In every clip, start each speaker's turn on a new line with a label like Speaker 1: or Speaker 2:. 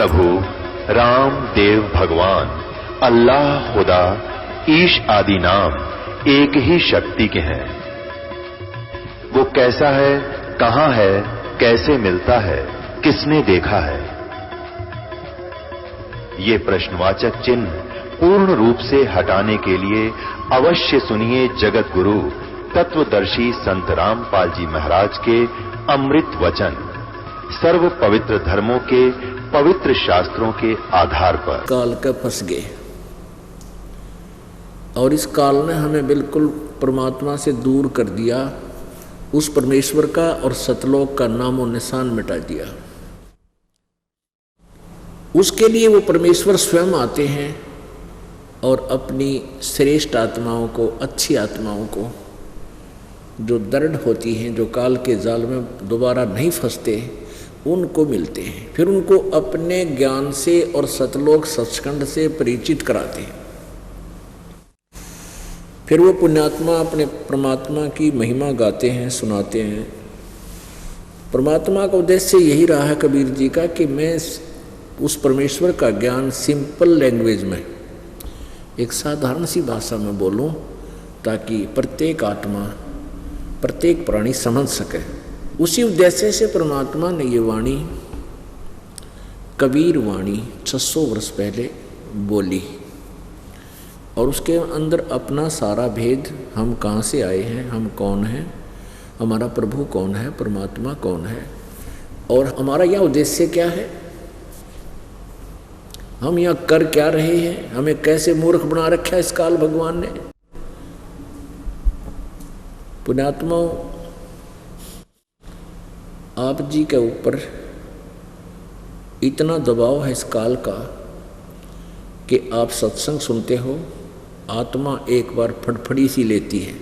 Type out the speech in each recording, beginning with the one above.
Speaker 1: प्रभु राम देव भगवान अल्लाह खुदा ईश आदि नाम एक ही शक्ति के हैं। वो कैसा है, कहां है, कैसे मिलता है, किसने देखा है? ये प्रश्नवाचक चिन्ह पूर्ण रूप से हटाने के लिए अवश्य सुनिए जगत गुरु तत्वदर्शी संत रामपाल जी महाराज के अमृत वचन, सर्व पवित्र धर्मों के पवित्र शास्त्रों के आधार पर।
Speaker 2: काल का फंस गए और इस काल ने हमें बिल्कुल परमात्मा से दूर कर दिया, उस परमेश्वर का और सतलोक का नामो निशान मिटा दिया। उसके लिए वो परमेश्वर स्वयं आते हैं और अपनी श्रेष्ठ आत्माओं को, अच्छी आत्माओं को जो दृढ़ होती हैं, जो काल के जाल में दोबारा नहीं फंसते, उनको मिलते हैं। फिर उनको अपने ज्ञान से और सतलोक सचखंड से परिचित कराते हैं। फिर वो पुण्यात्मा अपने परमात्मा की महिमा गाते हैं, सुनाते हैं। परमात्मा का उद्देश्य यही रहा है कबीर जी का कि मैं उस परमेश्वर का ज्ञान सिंपल लैंग्वेज में, एक साधारण सी भाषा में बोलूं, ताकि प्रत्येक आत्मा, प्रत्येक प्राणी समझ सके। उसी उद्देश्य से परमात्मा ने ये वाणी, कबीर वाणी 600 वर्ष पहले बोली और उसके अंदर अपना सारा भेद, हम कहाँ से आए हैं, हम कौन हैं, हमारा प्रभु कौन है, परमात्मा कौन है और हमारा यह उद्देश्य क्या है, हम यहाँ कर क्या रहे हैं, हमें कैसे मूर्ख बना रखा है इस काल भगवान ने। पुण्यात्माओं, आप जी के ऊपर इतना दबाव है इस काल का कि आप सत्संग सुनते हो, आत्मा एक बार फड़फड़ी सी लेती है,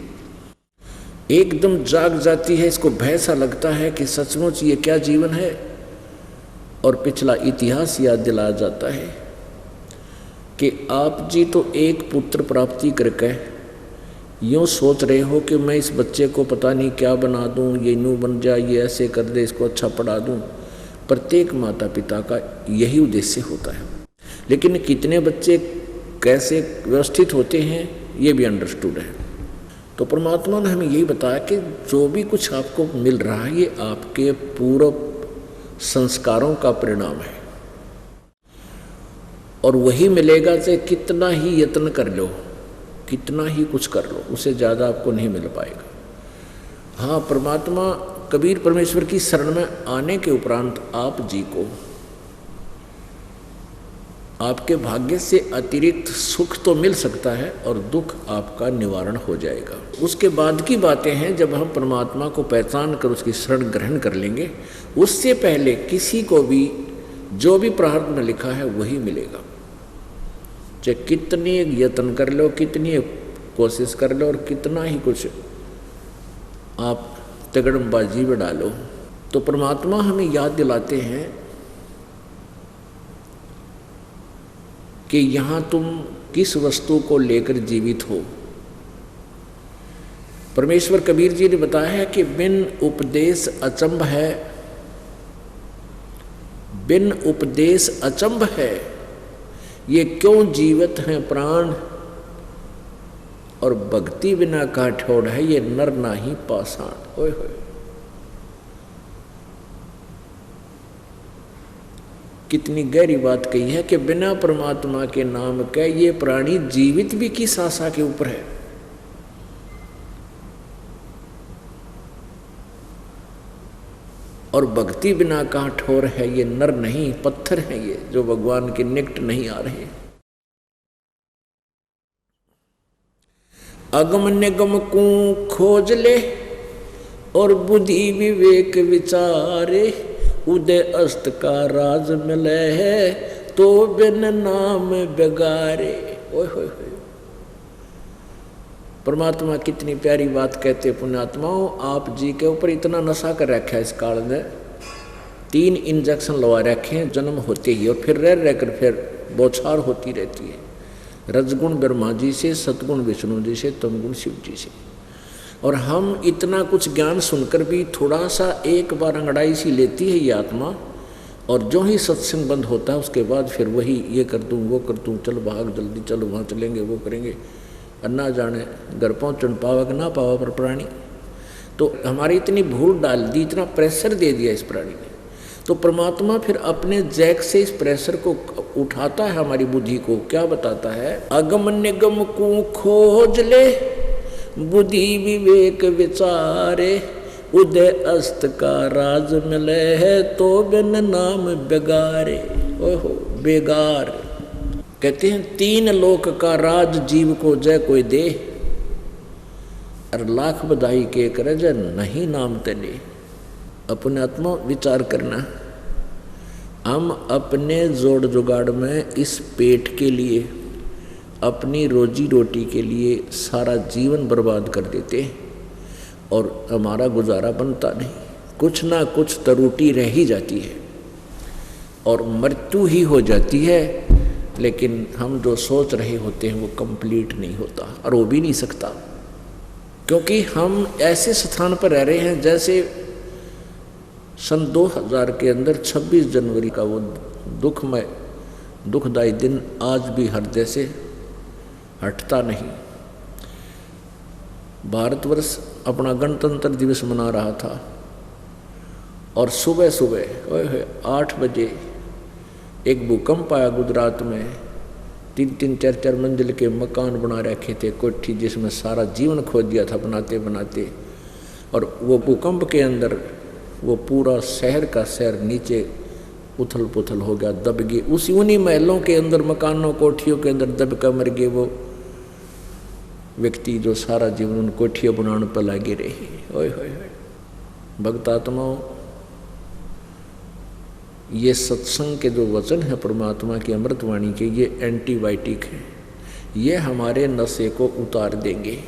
Speaker 2: एकदम जाग जाती है, इसको भय सा लगता है कि सचमुच ये क्या जीवन है, और पिछला इतिहास याद दिलाया जाता है कि आप जी तो एक पुत्र प्राप्ति करके यूँ सोच रहे हो कि मैं इस बच्चे को पता नहीं क्या बना दूँ, ये यूँ बन जाए, ये ऐसे कर दे, इसको अच्छा पढ़ा दूँ। प्रत्येक माता पिता का यही उद्देश्य होता है, लेकिन कितने बच्चे कैसे व्यवस्थित होते हैं ये भी अंडरस्टूड है। तो परमात्मा ने हमें यही बताया कि जो भी कुछ आपको मिल रहा है ये आपके पूर्व संस्कारों का परिणाम है और वही मिलेगा चाहे कितना ही यत्न कर लो, कितना ही कुछ कर लो, उससे ज़्यादा आपको नहीं मिल पाएगा। हाँ, परमात्मा कबीर परमेश्वर की शरण में आने के उपरांत आप जी को आपके भाग्य से अतिरिक्त सुख तो मिल सकता है और दुख आपका निवारण हो जाएगा। उसके बाद की बातें हैं जब हम परमात्मा को पहचान कर उसकी शरण ग्रहण कर लेंगे। उससे पहले किसी को भी जो भी प्रारब्ध में लिखा है वही मिलेगा, चाहे कितनी यत्न कर लो, कितनी कोशिश कर लो और कितना ही कुछ आप तगड़मबाजी में डालो। तो परमात्मा हमें याद दिलाते हैं कि यहाँ तुम किस वस्तु को लेकर जीवित हो। परमेश्वर कबीर जी ने बताया है कि बिन उपदेश अचंभ है, बिन उपदेश अचंभ है, ये क्यों जीवित हैं प्राण, और भक्ति बिना का ठोड़ है, ये नर नाही पाषाण। ओए होए, कितनी गहरी बात कही है कि बिना परमात्मा के नाम के ये प्राणी जीवित भी किस आशा के ऊपर है। और भक्ति बिना कहाँ ठोर है, ये नर नहीं पत्थर है, ये जो भगवान के निकट नहीं आ रहे। अगम निगम को खोज ले और बुद्धि विवेक विचारे, उदय अस्त का राज मिले है तो बिन नाम बेगारे। ओए होए होए, परमात्मा कितनी प्यारी बात कहते। पुण्यात्माओं, आप जी के ऊपर इतना नशा कर रखा है इस काल में, 3 इंजेक्शन लगा रखे हैं जन्म होते ही, और फिर रह कर फिर बौछार होती रहती है, रजगुण ब्रह्मा जी से, सतगुण विष्णु जी से, तमगुण शिव जी से। और हम इतना कुछ ज्ञान सुनकर भी थोड़ा सा एक बार अंगड़ाई सी लेती है ये आत्मा, और जो ही सत्संग बंद होता है उसके बाद फिर वही ये कर दूँ वो कर दूँ, चल भाग जल्दी, चलो वहाँ चलेंगे वो करेंगे, अन्ना जाने घर पहुँचन पावा कि ना पावा पर प्राणी। तो हमारी इतनी भूल डाल दी, इतना प्रेशर दे दिया इस प्राणी ने। तो परमात्मा फिर अपने जैक से इस प्रेशर को उठाता है, हमारी बुद्धि को क्या बताता है, अगम निगम को खोज ले बुद्धि विवेक विचारे, उदय अस्त का राज मिले है तो बिन नाम बेगारे। ओहो बेगार कहते हैं 3 लोक का राज जीव को जय कोई दे, और लाख बधाई के करे जय नहीं नाम तले। अपने आत्मा विचार करना, हम अपने जोड़ जुगाड़ में इस पेट के लिए, अपनी रोजी रोटी के लिए सारा जीवन बर्बाद कर देते हैं और हमारा गुजारा बनता नहीं, कुछ ना कुछ त्रुटि रह ही जाती है और मृत्यु ही हो जाती है। लेकिन हम जो सोच रहे होते हैं वो कंप्लीट नहीं होता और हो भी नहीं सकता, क्योंकि हम ऐसे स्थान पर रह रहे हैं जैसे सन 2000 के अंदर 26 जनवरी का वो दुखदायी दिन आज भी हृदय से हटता नहीं। भारतवर्ष अपना गणतंत्र दिवस मना रहा था और सुबह सुबह 8 बजे एक भूकंप आया गुजरात में। 3-3, 4-4 मंजिल के मकान बना रखे थे, कोठी जिसमें सारा जीवन खो दिया था बनाते बनाते। और वो भूकंप के अंदर वो पूरा शहर का शहर नीचे उथल पुथल हो गया, दब गए। उन्हीं महलों के अंदर, मकानों कोठियों के अंदर दब कर मर गए वो व्यक्ति जो सारा जीवन उन कोठियों बनाने पर लगे रहे। ओए होए भक्त आत्माओं, ये सत्संग के जो वचन है परमात्मा की अमृतवाणी के, ये एंटीबायोटिक है। ये हमारे नशे को उतार देंगे,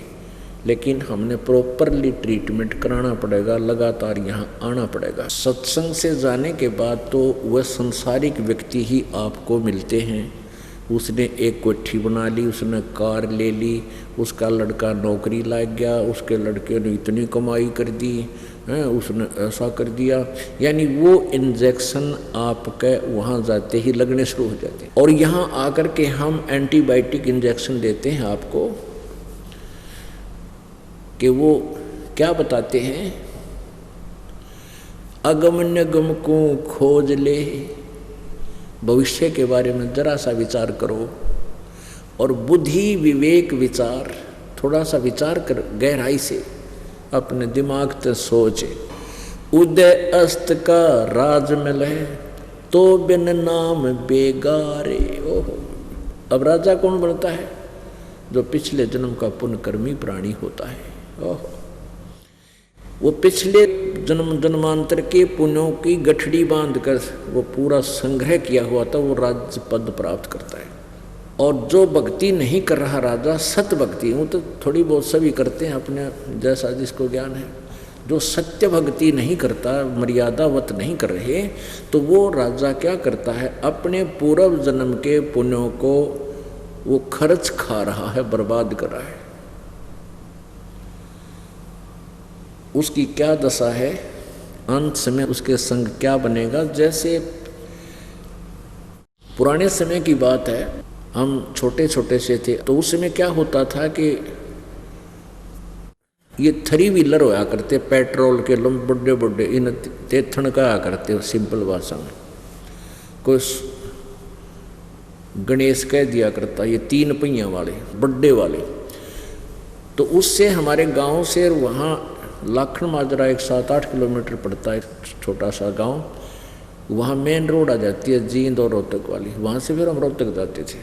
Speaker 2: लेकिन हमने प्रॉपरली ट्रीटमेंट कराना पड़ेगा, लगातार यहाँ आना पड़ेगा। सत्संग से जाने के बाद तो वह संसारिक व्यक्ति ही आपको मिलते हैं। उसने एक कोठी बना ली, उसने कार ले ली, उसका लड़का नौकरी लग गया, उसके लड़के ने इतनी कमाई कर दी है, उसने ऐसा कर दिया, यानी वो इंजेक्शन आपके वहाँ जाते ही लगने शुरू हो जाते हैं। और यहाँ आकर के हम एंटीबायोटिक इंजेक्शन देते हैं आपको कि वो क्या बताते हैं, अगम निगम को खोज ले। भविष्य के बारे में जरा सा विचार करो और बुद्धि विवेक विचार, थोड़ा सा विचार कर गहराई से अपने दिमाग से सोचे। उदय अस्त का राज मिले तो बिन नाम बेगारे। ओहो, अब राजा कौन बनता है? जो पिछले जन्म का पुण्यकर्मी प्राणी होता है। ओहो, वो पिछले जन्म जन्मांतर के पुण्यों की गठड़ी बांधकर वो पूरा संग्रह किया हुआ था, वो राज्य पद प्राप्त करता है। और जो भक्ति नहीं कर रहा राजा, सत भक्ति, वो तो थोड़ी बहुत सभी करते हैं अपने जैसा जिसको ज्ञान है। जो सत्य भक्ति नहीं करता, मर्यादावत नहीं कर रहे, तो वो राजा क्या करता है, अपने पूर्व जन्म के पुण्यों को वो खर्च खा रहा है, बर्बाद कर रहा है। उसकी क्या दशा है, अंत समय उसके संग क्या बनेगा। जैसे पुराने समय की बात है, हम छोटे छोटे से थे तो उस समय क्या होता था कि ये 3 व्हीलर होया करते, पेट्रोल के बड़े बड़े, इन तेथन कहा करते हो सिंपल भाषा में। कोई गणेश कह दिया करता, ये 3 पहिया वाले बड़े वाले। तो उससे हमारे गांव से वहाँ लाखन माजरा 7-8 किलोमीटर पड़ता है, छोटा सा गांव। वहाँ मेन रोड आ जाती है जींद और रोहतक वाली, वहाँ से फिर हम रोहतक जाते थे।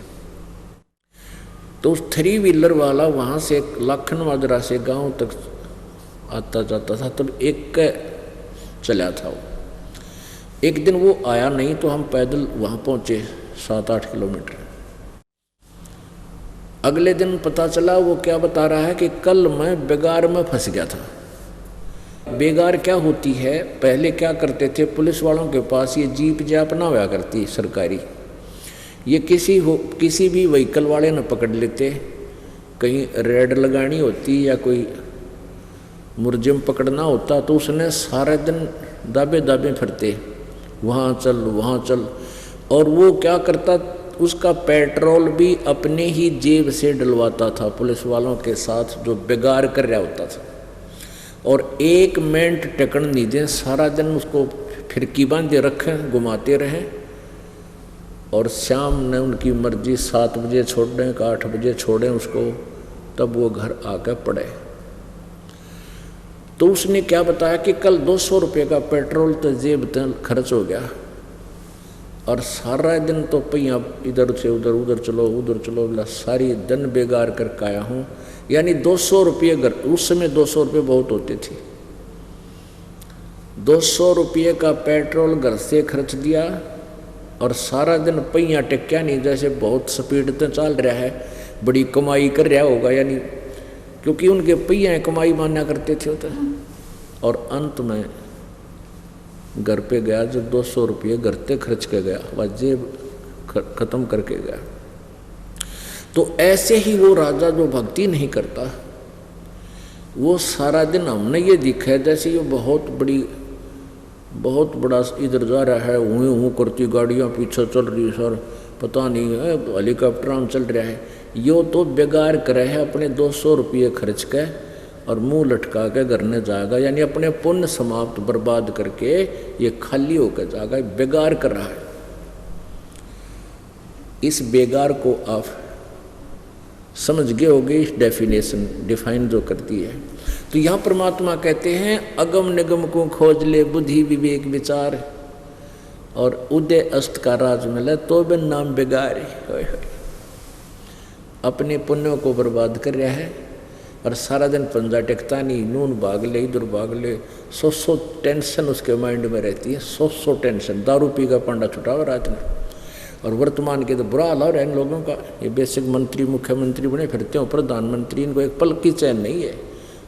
Speaker 2: तो उस 3 व्हीलर वाला वहाँ से लाखन माजरा से गांव तक आता जाता था, तब एक चला था वो। एक दिन वो आया नहीं तो हम पैदल वहाँ पहुँचे 7-8 किलोमीटर। अगले दिन पता चला वो क्या बता रहा है कि कल मैं बेगार में फंस गया था। बेगार क्या होती है, पहले क्या करते थे, पुलिस वालों के पास ये जीप जाप ना हुआ करती सरकारी, ये किसी भी व्हीकल वाले न पकड़ लेते, कहीं रेड लगानी होती या कोई मुर्जिम पकड़ना होता तो उसने सारा दिन दाबे दाबे फिरते वहाँ चल वहाँ चल। और वो क्या करता, उसका पेट्रोल भी अपने ही जेब से डलवाता था पुलिस वालों के साथ जो बेगार कर रहा होता था। और 1 मिनट टिकन नहीं दें, सारा दिन उसको फिरकी बांधे रखें, घुमाते रहें। और शाम ने उनकी मर्जी 7 बजे छोड़ें कि 8 बजे छोड़ें उसको, तब वो घर आकर पड़े। तो उसने क्या बताया कि कल 200 रुपये का पेट्रोल तो जेब खर्च हो गया, और सारा दिन तो पहिया इधर से उधर, उधर चलो उधर चलो, सारी दिन बेगार करके आया हूँ। यानी 200 रुपये घर, उस समय 200 रुपये बहुत होते थे। 200 रुपये का पेट्रोल घर से खर्च दिया, और सारा दिन पहिया टिक्या नहीं, जैसे बहुत स्पीड से चल रहा है, बड़ी कमाई कर रहा होगा, यानी क्योंकि उनके पहिया कमाई माना करते थे होता। और अंत में घर पे गया जब 200 रुपये घर पे खर्च के गया, वह जेब खत्म करके गया। तो ऐसे ही वो राजा जो भक्ति नहीं करता, वो सारा दिन हमने ये दिखा है जैसे ये बहुत बड़ा इधर जा रहा है, ऊँ करती गाड़ियाँ पीछे चल रही सर, पता नहीं है हेलीकॉप्टर चल रहा है। यो तो बेगार करे है अपने 200 रुपये खर्च के, और मुंह लटका के घर ने जाएगा, यानी अपने पुण्य समाप्त बर्बाद करके ये खाली होकर जाएगा, बेगार कर रहा है। इस बेगार को आप समझ गए होगे, इस डेफिनेशन डिफाइन जो करती है। तो यहाँ परमात्मा कहते हैं अगम निगम को खोज ले बुद्धि विवेक विचार, और उदय अस्त का राज मिले तो बिन नाम बेगार। अपने पुण्यों को बर्बाद कर रहा है, और सारा दिन पंजा टेकता नहीं, नून भाग ले इधर भाग ले, 100 टेंशन उसके माइंड में रहती है, 100 टेंशन। दारू पी का पांडा छुटा हुआ रात में। और वर्तमान के तो बुरा हाल हो रहा है इन लोगों का, ये बेसिक मंत्री मुख्यमंत्री बने फिरते हो, प्रधानमंत्री, इनको एक पल की चैन नहीं है,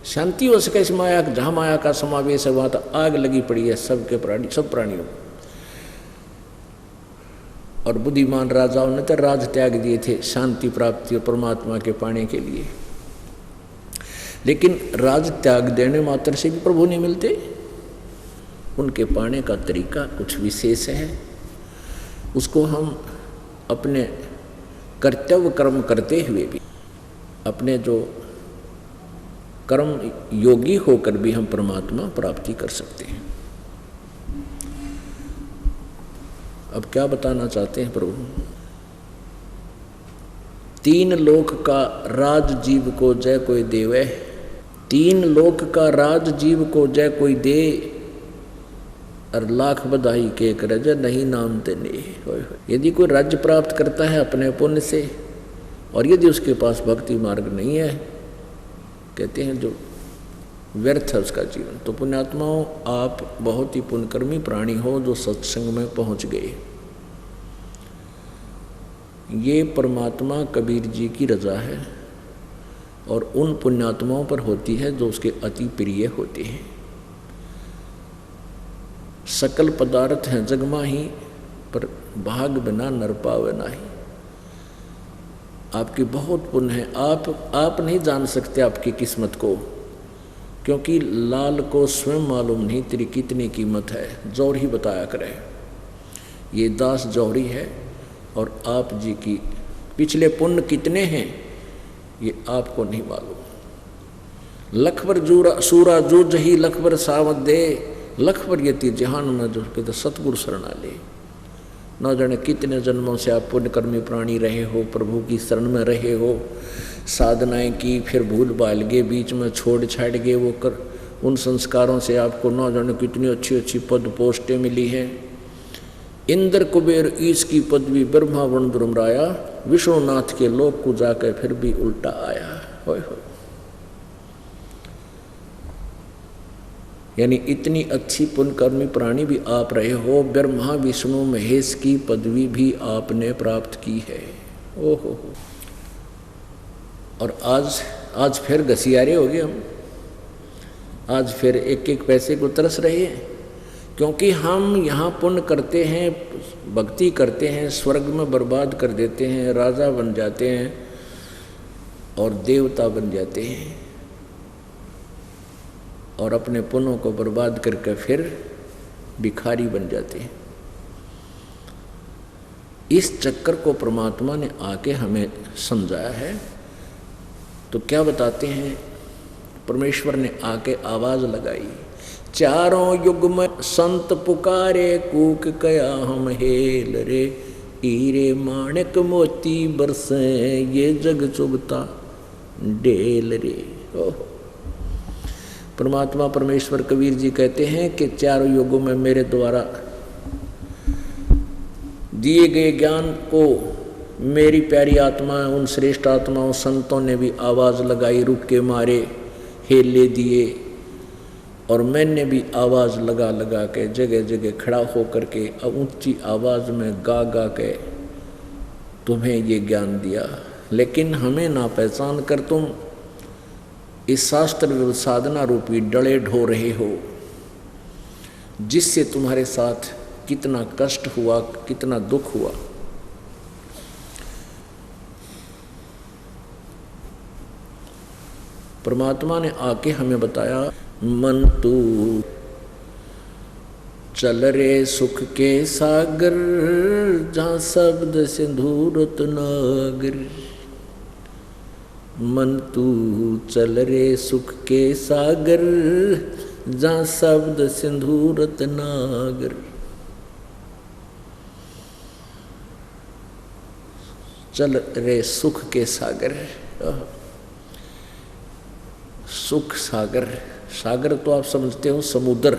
Speaker 2: शांति हो सके इस माया, जहाँ माया का समावेश है वहाँ तो आग लगी पड़ी है सबके प्राणी, सब प्राणियों। और बुद्धिमान राजाओं ने तो राज त्याग दिए थे शांति प्राप्ति और परमात्मा के पाने के लिए। लेकिन राज त्याग देने मात्र से भी प्रभु नहीं मिलते, उनके पाने का तरीका कुछ विशेष है। उसको हम अपने कर्तव्य कर्म करते हुए भी, अपने जो कर्म योगी होकर भी हम परमात्मा प्राप्ति कर सकते हैं। अब क्या बताना चाहते हैं प्रभु? 3 लोक का राज जीव को जय कोई देवे, 3 लोक का राज जीव को जय कोई दे, और लाख बधाई के करज नहीं नाम तेने। यदि कोई राज्य प्राप्त करता है अपने पुण्य से, और यदि उसके पास भक्ति मार्ग नहीं है, कहते हैं जो व्यर्थ है उसका जीवन। तो पुण्यात्माओं, आप बहुत ही पुण्यकर्मी प्राणी हो जो सत्संग में पहुंच गए। ये परमात्मा कबीर जी की रजा है, और उन पुण्यात्माओं पर होती है जो उसके अति प्रिय होते हैं। सकल पदार्थ हैं जग माही, पर भाग बिना नर पावे नाही। आपकी बहुत पुण्य है, आप नहीं जान सकते आपकी किस्मत को, क्योंकि लाल को स्वयं मालूम नहीं तेरी कितनी कीमत है, जौहरी बताया करे। ये दास जौहरी है, और आप जी की पिछले पुण्य कितने हैं ये आपको नहीं मालूम। लखबर सूरा जूझ ही लखबर सावत दे, लखबर यति जहान में जो कहते सतगुरु शरणा ले। न जाने कितने जन्मों से आप पुण्यकर्मी प्राणी रहे हो, प्रभु की शरण में रहे हो, साधनाएं की, फिर भूल भाल गए, बीच में छोड़ छाड़ गए वो कर, उन संस्कारों से आपको न जाने कितनी अच्छी अच्छी पद पोस्टें मिली हैं। इंद्र कुबेर ईश की पदवी ब्रह्मा वरुण द्रुमराया, विष्णुनाथ के लोक को जाकर फिर भी उल्टा आया। होय होय। यानी इतनी अच्छी पुण्यकर्मी प्राणी भी आप रहे हो, ब्रह्मा विष्णु महेश की पदवी भी आपने प्राप्त की है। ओहो। और आज फिर घसियारे हो गए हम, आज फिर एक एक पैसे को तरस रहे हैं, क्योंकि हम यहाँ पुण्य करते हैं, भक्ति करते हैं, स्वर्ग में बर्बाद कर देते हैं, राजा बन जाते हैं और देवता बन जाते हैं, और अपने पुण्यों को बर्बाद करके फिर भिखारी बन जाते हैं। इस चक्कर को परमात्मा ने आके हमें समझाया है। तो क्या बताते हैं, परमेश्वर ने आके आवाज लगाई, चारों युग में संत पुकारे, कूक कया हम हेल रे, हीरे माणिक मोती बरसे, ये जग चुभता डेल रे। परमात्मा परमेश्वर कबीर जी कहते हैं कि चारों युगों में मेरे द्वारा दिए गए ज्ञान को मेरी प्यारी आत्मा, उन श्रेष्ठ आत्माओं संतों ने भी आवाज़ लगाई, रुक के मारे, हेले दिए, और मैंने भी आवाज़ लगा लगा के जगह जगह खड़ा होकर के ऊंची आवाज़ में गा गा के तुम्हें ये ज्ञान दिया। लेकिन हमें ना पहचान कर तुम इस शास्त्र साधना रूपी डले ढो रहे हो, जिससे तुम्हारे साथ कितना कष्ट हुआ, कितना दुख हुआ। परमात्मा ने आके हमें बताया, मन तू चल रे सुख के सागर, जहाँ शब्द सिंधूरत नागर। मन तू चल रे सुख के सागर, जहाँ शब्द सिंधूरत नागर। चल रे सुख के सागर। सुख सागर, सागर तो आप समझते हो समुद्र।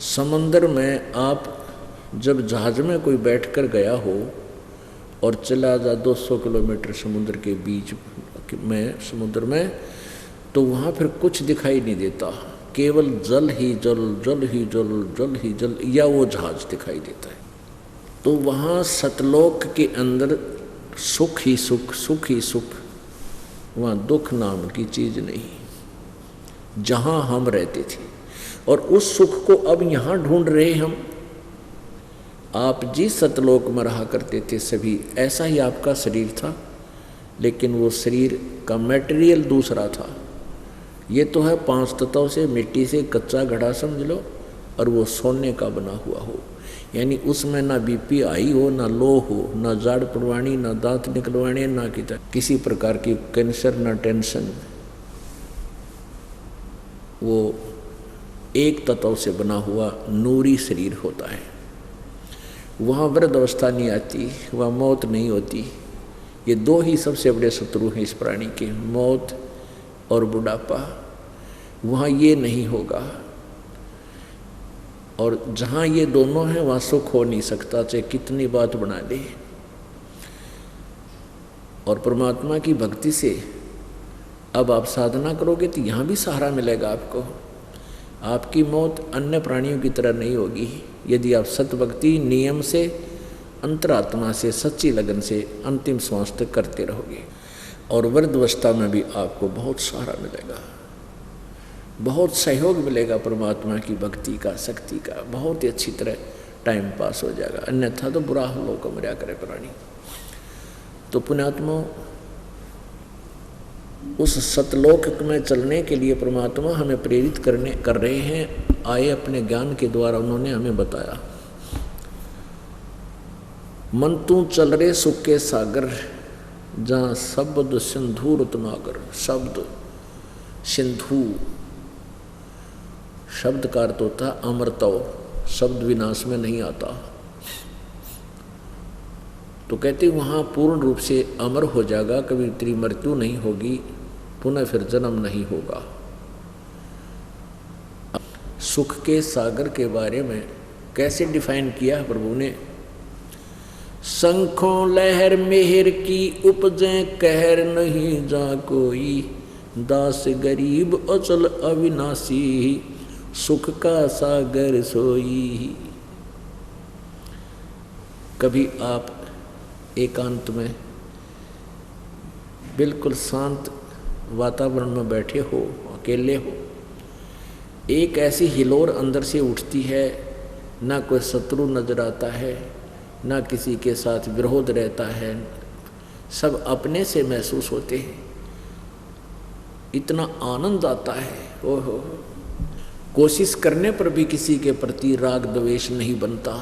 Speaker 2: समंदर में आप जब जहाज में कोई बैठकर गया हो और चला जा 200 किलोमीटर समुद्र के बीच में, समुद्र में, तो वहाँ फिर कुछ दिखाई नहीं देता, केवल जल ही जल, जल ही जल, जल ही जल, या वो जहाज दिखाई देता है। तो वहाँ सतलोक के अंदर सुख ही सुख, सुख ही सुख, वहाँ दुख नाम की चीज़ नहीं, जहाँ हम रहते थे। और उस सुख को अब यहाँ ढूंढ रहे हम। आप जिस सतलोक में रहा करते थे सभी, ऐसा ही आपका शरीर था, लेकिन वो शरीर का मटेरियल दूसरा था। ये तो है 5 तत्वों से, मिट्टी से कच्चा घड़ा समझ लो, और वो सोने का बना हुआ हो, यानी उसमें ना बीपी आई हो, ना लो हो, ना जाड़ पड़वानी, ना दांत निकलवाने, ना किसी प्रकार की कैंसर, ना टेंशन। वो एक तत्व से बना हुआ नूरी शरीर होता है। वहाँ वृद्ध अवस्था नहीं आती, वहाँ मौत नहीं होती। ये 2 ही सबसे बड़े शत्रु हैं इस प्राणी के, मौत और बुढ़ापा। वहाँ ये नहीं होगा। और जहाँ ये दोनों हैं वहाँ सुख हो नहीं सकता, चाहे कितनी बात बना ले। और परमात्मा की भक्ति से अब आप साधना करोगे तो यहाँ भी सहारा मिलेगा आपको। आपकी मौत अन्य प्राणियों की तरह नहीं होगी, यदि आप सतभक्ति नियम से, अंतरात्मा से, सच्ची लगन से अंतिम श्वास तक करते रहोगे। और वृद्धावस्था में भी आपको बहुत सहारा मिलेगा, बहुत सहयोग मिलेगा परमात्मा की भक्ति का, शक्ति का। बहुत ही अच्छी तरह टाइम पास हो जाएगा, अन्यथा तो बुरा लोग मर्या करे प्राणी। तो पुण्यात्मा, उस सतलोक में चलने के लिए परमात्मा हमें प्रेरित कर रहे हैं। आए अपने ज्ञान के द्वारा उन्होंने हमें बताया, मन तू चल रे सुख के सागर, जहाँ शब्द सिंधु रत्नागर। शब्द सिंधु, शब्द का अर्थ होता है अमरतव, शब्द विनाश में नहीं आता। तो कहते वहाँ पूर्ण रूप से अमर हो जाएगा, कभी तेरी मृत्यु नहीं होगी, पुनः फिर जन्म नहीं होगा। सुख के सागर के बारे में कैसे डिफाइन किया प्रभु ने, शंखों लहर मेहर की उपजे कहर नहीं जा कोई, दास गरीब अचल अविनाशी सुख का सागर सोई। कभी आप एकांत में बिल्कुल शांत वातावरण में बैठे हो, अकेले हो, एक ऐसी हिलोर अंदर से उठती है, ना कोई शत्रु नजर आता है, ना किसी के साथ विरोध रहता है, सब अपने से महसूस होते हैं। इतना आनंद आता है, ओहो। कोशिश करने पर भी किसी के प्रति राग द्वेष नहीं बनता।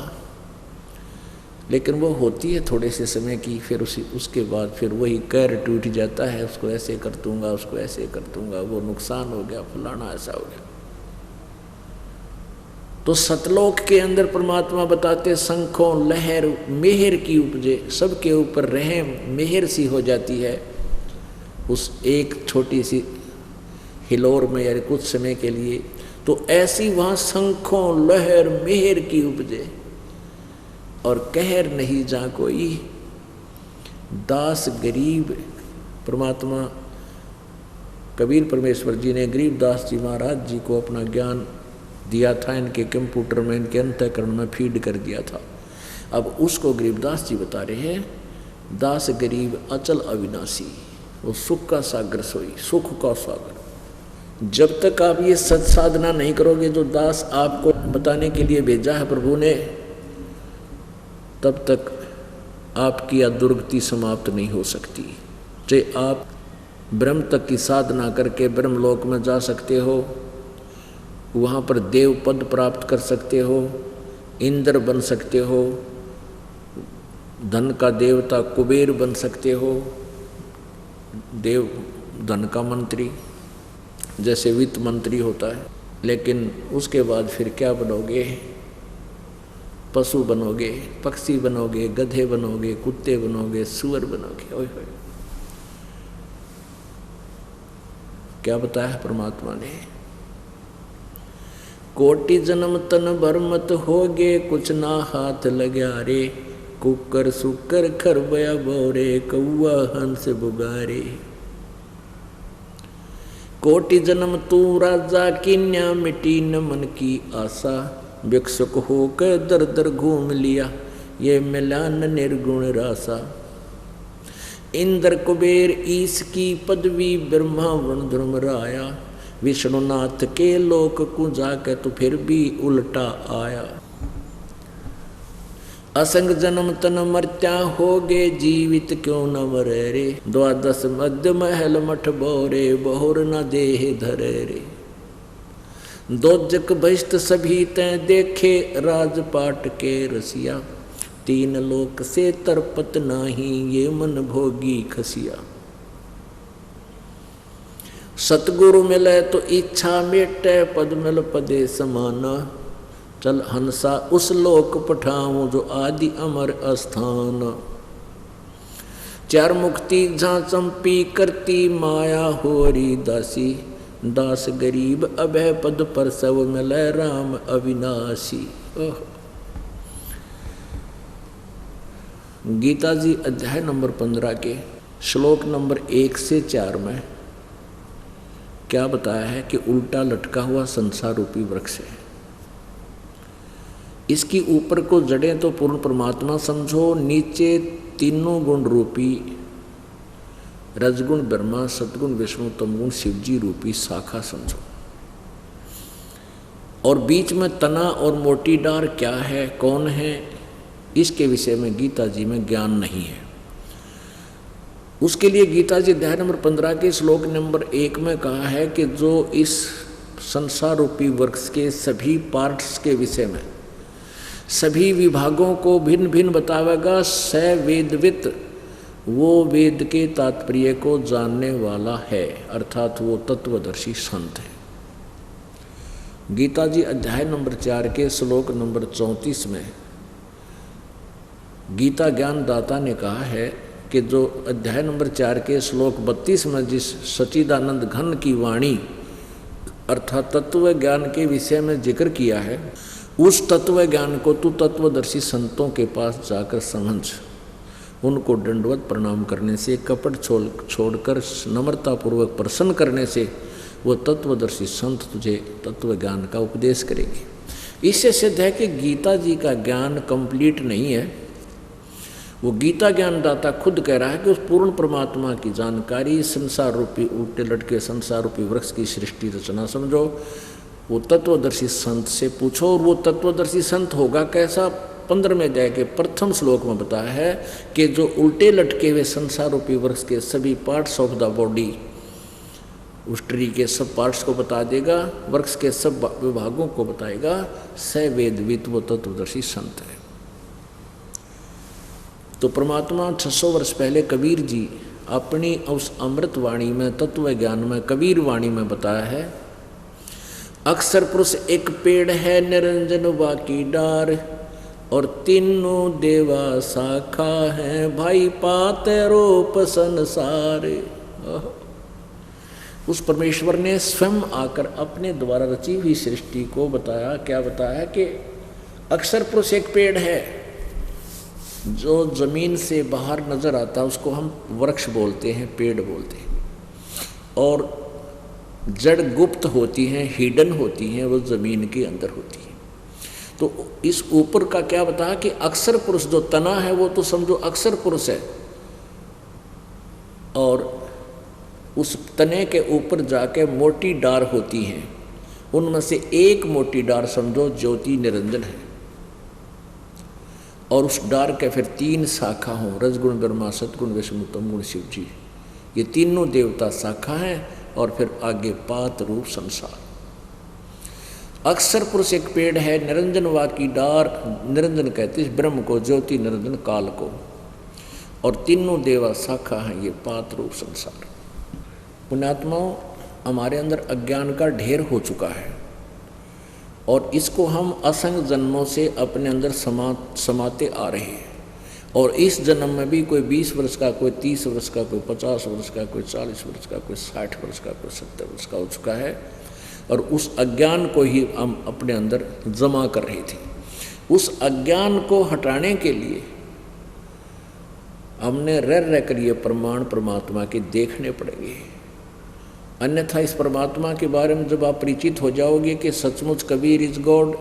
Speaker 2: लेकिन वो होती है थोड़े से समय की, फिर उसके बाद फिर वही कैर टूट जाता है, उसको ऐसे कर दूंगा, उसको ऐसे कर दूंगा, वो नुकसान हो गया, फलाना ऐसा हो गया। तो सतलोक के अंदर परमात्मा बताते शंखों लहर मेहर की उपजे, सबके ऊपर रहम मेहर सी हो जाती है उस एक छोटी सी हिलोर में या कुछ समय के लिए। तो ऐसी वहाँ शंखों लहर मेहर की उपजे और कहर नहीं जा कोई, दास गरीब। परमात्मा कबीर परमेश्वर जी ने गरीब दास जी महाराज जी को अपना ज्ञान दिया था, इनके कंप्यूटर में, इनके अंतःकरण में फीड कर दिया था। अब उसको गरीबदास जी बता रहे हैं, दास गरीब अचल अविनाशी, वो सुख का सागर सोई, सुख का सागर। जब तक आप ये सत साधना नहीं करोगे जो दास आपको बताने के लिए भेजा है प्रभु ने, तब तक आपकी दुर्गति समाप्त नहीं हो सकती। चाहे आप ब्रह्म तक की साधना करके ब्रह्मलोक में जा सकते हो, वहाँ पर देव पद प्राप्त कर सकते हो, इंद्र बन सकते हो, धन का देवता कुबेर बन सकते हो, देव धन का मंत्री जैसे वित्त मंत्री होता है। लेकिन उसके बाद फिर क्या बनोगे? पशु बनोगे, पक्षी बनोगे, गधे बनोगे, कुत्ते बनोगे, सुअर बनोगे। ओए होए, क्या बताया है परमात्मा ने? कोटि जन्म तन भर मत होगे, कुछ ना हाथ लग्या रे, कुकर सुकर खरबया बोरे, कौआ हंस बुगारे। कोटि जन्म तू राजा की न्या, मिटी न मन की आशा, भिक्षुक होकर दर दर घूम लिया, ये मिला न निर्गुण रासा। इंद्र कुबेर ईश की पदवी, ब्रह्मा वरुण धर्मराया, विष्णुनाथ के लोक को जाकर तो फिर भी उल्टा आया। असंग जन्म तन मर्त्या होगे, जीवित क्यों न मरे रे, द्वादश मध्य महल मठ बोरे, बहुर न देह धरे रे। दोजक बहिष्ट सभी तय देखे, राजपाट के रसिया, तीन लोक से तरपत नाही, ये मन भोगी खसिया। सतगुरु मिले तो इच्छा मेटे, पद मिल पदे समाना, चल हंसा उस लोक पठाऊं, जो आदि अमर अस्थान। चार मुक्ति जहाँ चंपी करती, माया होरी दासी, दास गरीब अभय पद पर सब मिले, राम अविनाशी। गीता जी अध्याय नंबर 15 के श्लोक नंबर 1 से 4 में क्या बताया है कि उल्टा लटका हुआ संसार रूपी वृक्ष है। इसकी ऊपर को जड़ें तो पूर्ण परमात्मा समझो, नीचे तीनों गुण रूपी रजगुण ब्रह्मा, सतगुण विष्णु, तमगुण शिवजी रूपी शाखा समझो, और बीच में तना और मोटी डार क्या है, कौन है, इसके विषय में गीता जी में ज्ञान नहीं है। उसके लिए गीता जी अध्याय नंबर 15 के श्लोक नंबर 1 में कहा है कि जो इस संसार रूपी वृक्ष के सभी पार्ट्स के विषय में, सभी विभागों को भिन्न भिन्न बतावेगा, स वेदवित, वो वेद के तात्पर्य को जानने वाला है, अर्थात वो तत्वदर्शी संत है। गीता जी अध्याय नंबर 4 के श्लोक नंबर 34 में गीता ज्ञान दाता ने कहा है कि जो अध्याय नंबर 4 के श्लोक 32 में जिस सच्चिदानंद घन की वाणी अर्थात तत्व ज्ञान के विषय में जिक्र किया है, उस तत्व ज्ञान को तू तत्वदर्शी संतों के पास जाकर समझ, उनको दंडवत प्रणाम करने से, कपट छोड़कर नम्रतापूर्वक प्रसन्न करने से वो तत्वदर्शी संत तुझे तत्व ज्ञान का उपदेश करेंगे। इससे सिद्ध है कि गीता जी का ज्ञान कंप्लीट नहीं है। वो गीता ज्ञान दाता खुद कह रहा है कि उस पूर्ण परमात्मा की जानकारी, संसार रूपी उल्टे लटके संसार रूपी वृक्ष की सृष्टि रचना समझो, वो तत्वदर्शी संत से पूछो। और वो तत्वदर्शी संत होगा कैसा? 15वें अध्याय के प्रथम श्लोक में बताया है कि जो उल्टे लटके हुए संसार रूपी वृक्ष के सभी पार्ट्स ऑफ द बॉडी, उस ट्री के सब पार्ट्स को बता देगा, वृक्ष के सब विभागों को बताएगा, स वेदवित वो तत्वदर्शी संत है। तो परमात्मा 600 वर्ष पहले कबीर जी अपनी उस अमृत वाणी में, तत्व ज्ञान में, कबीर वाणी में बताया है, अक्षर पुरुष एक पेड़ है, निरंजन बाकी डार, और तीनों देवा शाखा है, भाई पाते रूप संसार। उस परमेश्वर ने स्वयं आकर अपने द्वारा रची हुई सृष्टि को बताया। क्या बताया कि अक्षर पुरुष एक पेड़ है, जो जमीन से बाहर नजर आता है उसको हम वृक्ष बोलते हैं, पेड़ बोलते हैं, और जड़ गुप्त होती हैं, हिडन होती हैं, वो जमीन के अंदर होती है। तो इस ऊपर का क्या बताया कि अक्षर पुरुष जो तना है वो तो समझो अक्षर पुरुष है, और उस तने के ऊपर जाके मोटी डार होती हैं, उनमें से एक मोटी डार समझो ज्योति निरंजन है, और उस डार के फिर 3 शाखा हों, रजगुण ब्रह्मा, सतगुण विष्णु, तमगुण शिव जी, ये तीनों देवता शाखा हैं, और फिर आगे पात रूप संसार। अक्षर पुरुष एक पेड़ है, निरंजन वाकी डार, निरंजन कहते हैं ब्रह्म को, ज्योति निरंजन काल को, और तीनों देवा शाखा हैं, ये पात रूप संसार। पुण्यात्माओं, हमारे अंदर अज्ञान का ढेर हो चुका है, और इसको हम असंख्य जन्मों से अपने अंदर समाते आ रहे हैं, और इस जन्म में भी कोई 20 वर्ष का, कोई 30 वर्ष का, कोई 50 वर्ष का, कोई 40 वर्ष का, कोई 60 वर्ष का, कोई 70 वर्ष का हो चुका है, और उस अज्ञान को ही हम अपने अंदर जमा कर रहे थे। उस अज्ञान को हटाने के लिए हमने रह कर ये प्रमाण परमात्मा के देखने पड़ेंगे, अन्यथा इस परमात्मा के बारे में जब आप परिचित हो जाओगे कि सचमुच कबीर इज गॉड,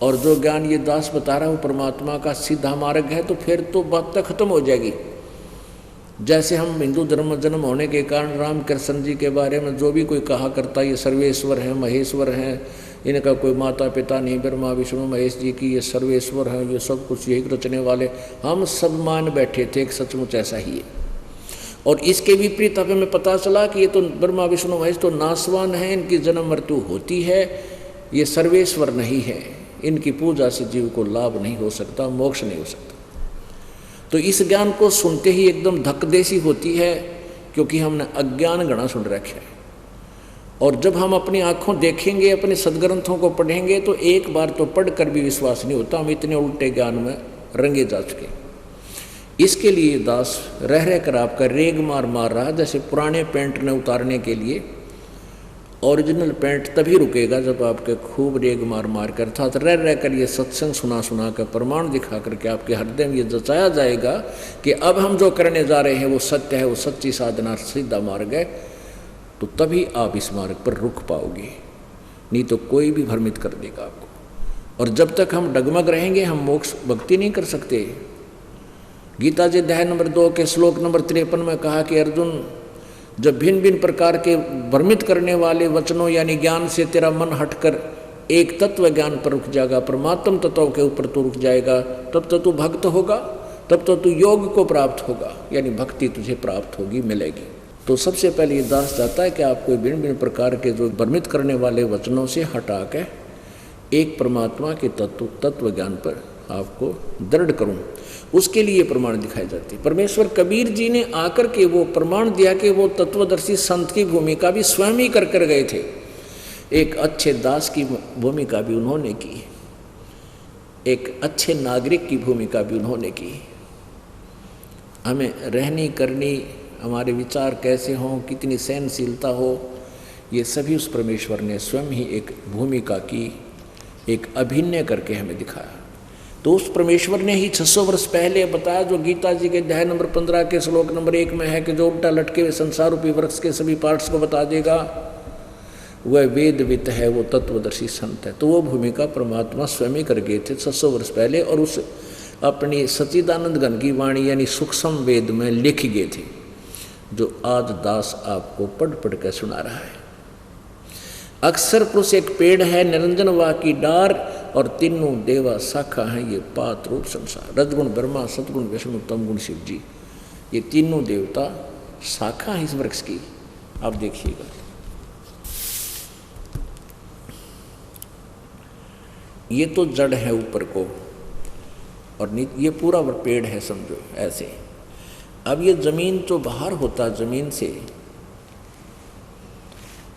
Speaker 2: और जो ज्ञान ये दास बता रहा है वो परमात्मा का सीधा मार्ग है, तो फिर तो बात तक खत्म हो जाएगी। जैसे हम हिंदू धर्म में जन्म होने के कारण राम कृष्ण जी के बारे में जो भी कोई कहा करता, ये सर्वेश्वर हैं, महेश्वर हैं, इनका कोई माता पिता नहीं, ब्रह्मा विष्णु महेश जी की ये सर्वेश्वर हैं, ये सब कुछ यही रचने वाले, हम सब मान बैठे थे कि सचमुच ऐसा ही है। और इसके विपरीत हमें पता चला कि ये तो ब्रह्मा विष्णु महेश तो नासवान हैं, इनकी जन्म मृत्यु होती है, ये सर्वेश्वर नहीं है, इनकी पूजा से जीव को लाभ नहीं हो सकता, मोक्ष नहीं हो सकता। तो इस ज्ञान को सुनते ही एकदम धक्कदेसी होती है, क्योंकि हमने अज्ञान गणा सुन रखा है। और जब हम अपनी आंखों देखेंगे, अपने सदग्रंथों को पढ़ेंगे, तो एक बार तो पढ़कर भी विश्वास नहीं होता, हम इतने उल्टे ज्ञान में रंगे जा चुके। इसके लिए दास रह कर आपका रेग मार रहा है, जैसे पुराने पेंट ने उतारने के लिए ओरिजिनल पेंट तभी रुकेगा जब आपके खूब रेग मार कर, अर्थात रह कर ये सत्संग सुना कर, प्रमाण दिखा करके आपके हृदय में ये जचाया जाएगा कि अब हम जो करने जा रहे हैं वो सत्य है, वो सच्ची साधना, सीधा मार्ग है, तो तभी आप इस मार्ग पर रुक पाओगे, नहीं तो कोई भी भ्रमित कर देगा आपको। और जब तक हम डगमग रहेंगे हम मोक्ष भक्ति नहीं कर सकते। गीता जी अध्याय नंबर 2 के श्लोक नंबर 53 में कहा कि अर्जुन, जब भिन्न भिन्न प्रकार के भ्रमित करने वाले वचनों यानी ज्ञान से तेरा मन हटकर एक तत्व ज्ञान पर रुक जाएगा, परमात्म तत्व के ऊपर तो रुक जाएगा, तब तो तू भक्त होगा, तब तो तू योग को प्राप्त होगा, यानी भक्ति तुझे प्राप्त होगी, मिलेगी। तो सबसे पहले ये दास चाहता है कि आपको भिन्न भिन्न प्रकार के जो भ्रमित करने वाले वचनों से हटा के एक परमात्मा के तत्व ज्ञान पर आपको दृढ़ करूं, उसके लिए प्रमाण दिखाए जाते हैं। परमेश्वर कबीर जी ने आकर के वो प्रमाण दिया कि वो तत्वदर्शी संत की भूमिका भी स्वयं ही कर गए थे, एक अच्छे दास की भूमिका भी उन्होंने की, एक अच्छे नागरिक की भूमिका भी उन्होंने की। हमें रहनी करनी, हमारे विचार कैसे हों, कितनी सहनशीलता हो, ये सभी उस परमेश्वर ने स्वयं ही एक भूमिका की, एक अभिनय करके हमें दिखाया। तो उस परमेश्वर ने ही 600 वर्ष पहले बताया, जो गीता जी के अध्याय नंबर 15 के श्लोक नंबर 1 में है कि जो उल्टा लटके हुए संसार रूपी वृक्ष के सभी पार्ट्स को बता देगा, वह वेदवित है, वो तत्वदर्शी संत है। तो वो भूमिका परमात्मा स्वयं ही कर गए थे 600 वर्ष पहले, और उस अपनी सच्चिदानंद घन की वाणी यानी सूक्ष्म वेद में लिख गए थे, जो आज दास आपको पढ़ कर सुना रहा है। अक्षर पुरुष एक पेड़ है, निरंजन वा की डार, और तीनों देवा शाखा हैं, ये पात रूप संसार। रजगुण ब्रह्मा, सतगुण विष्णु, तमगुण शिव जी, ये तीनों देवता शाखा है इस वृक्ष की। आप देखिएगा, ये तो जड़ है ऊपर को, और ये पूरा पेड़ है समझो ऐसे। अब ये जमीन तो बाहर होता, जमीन से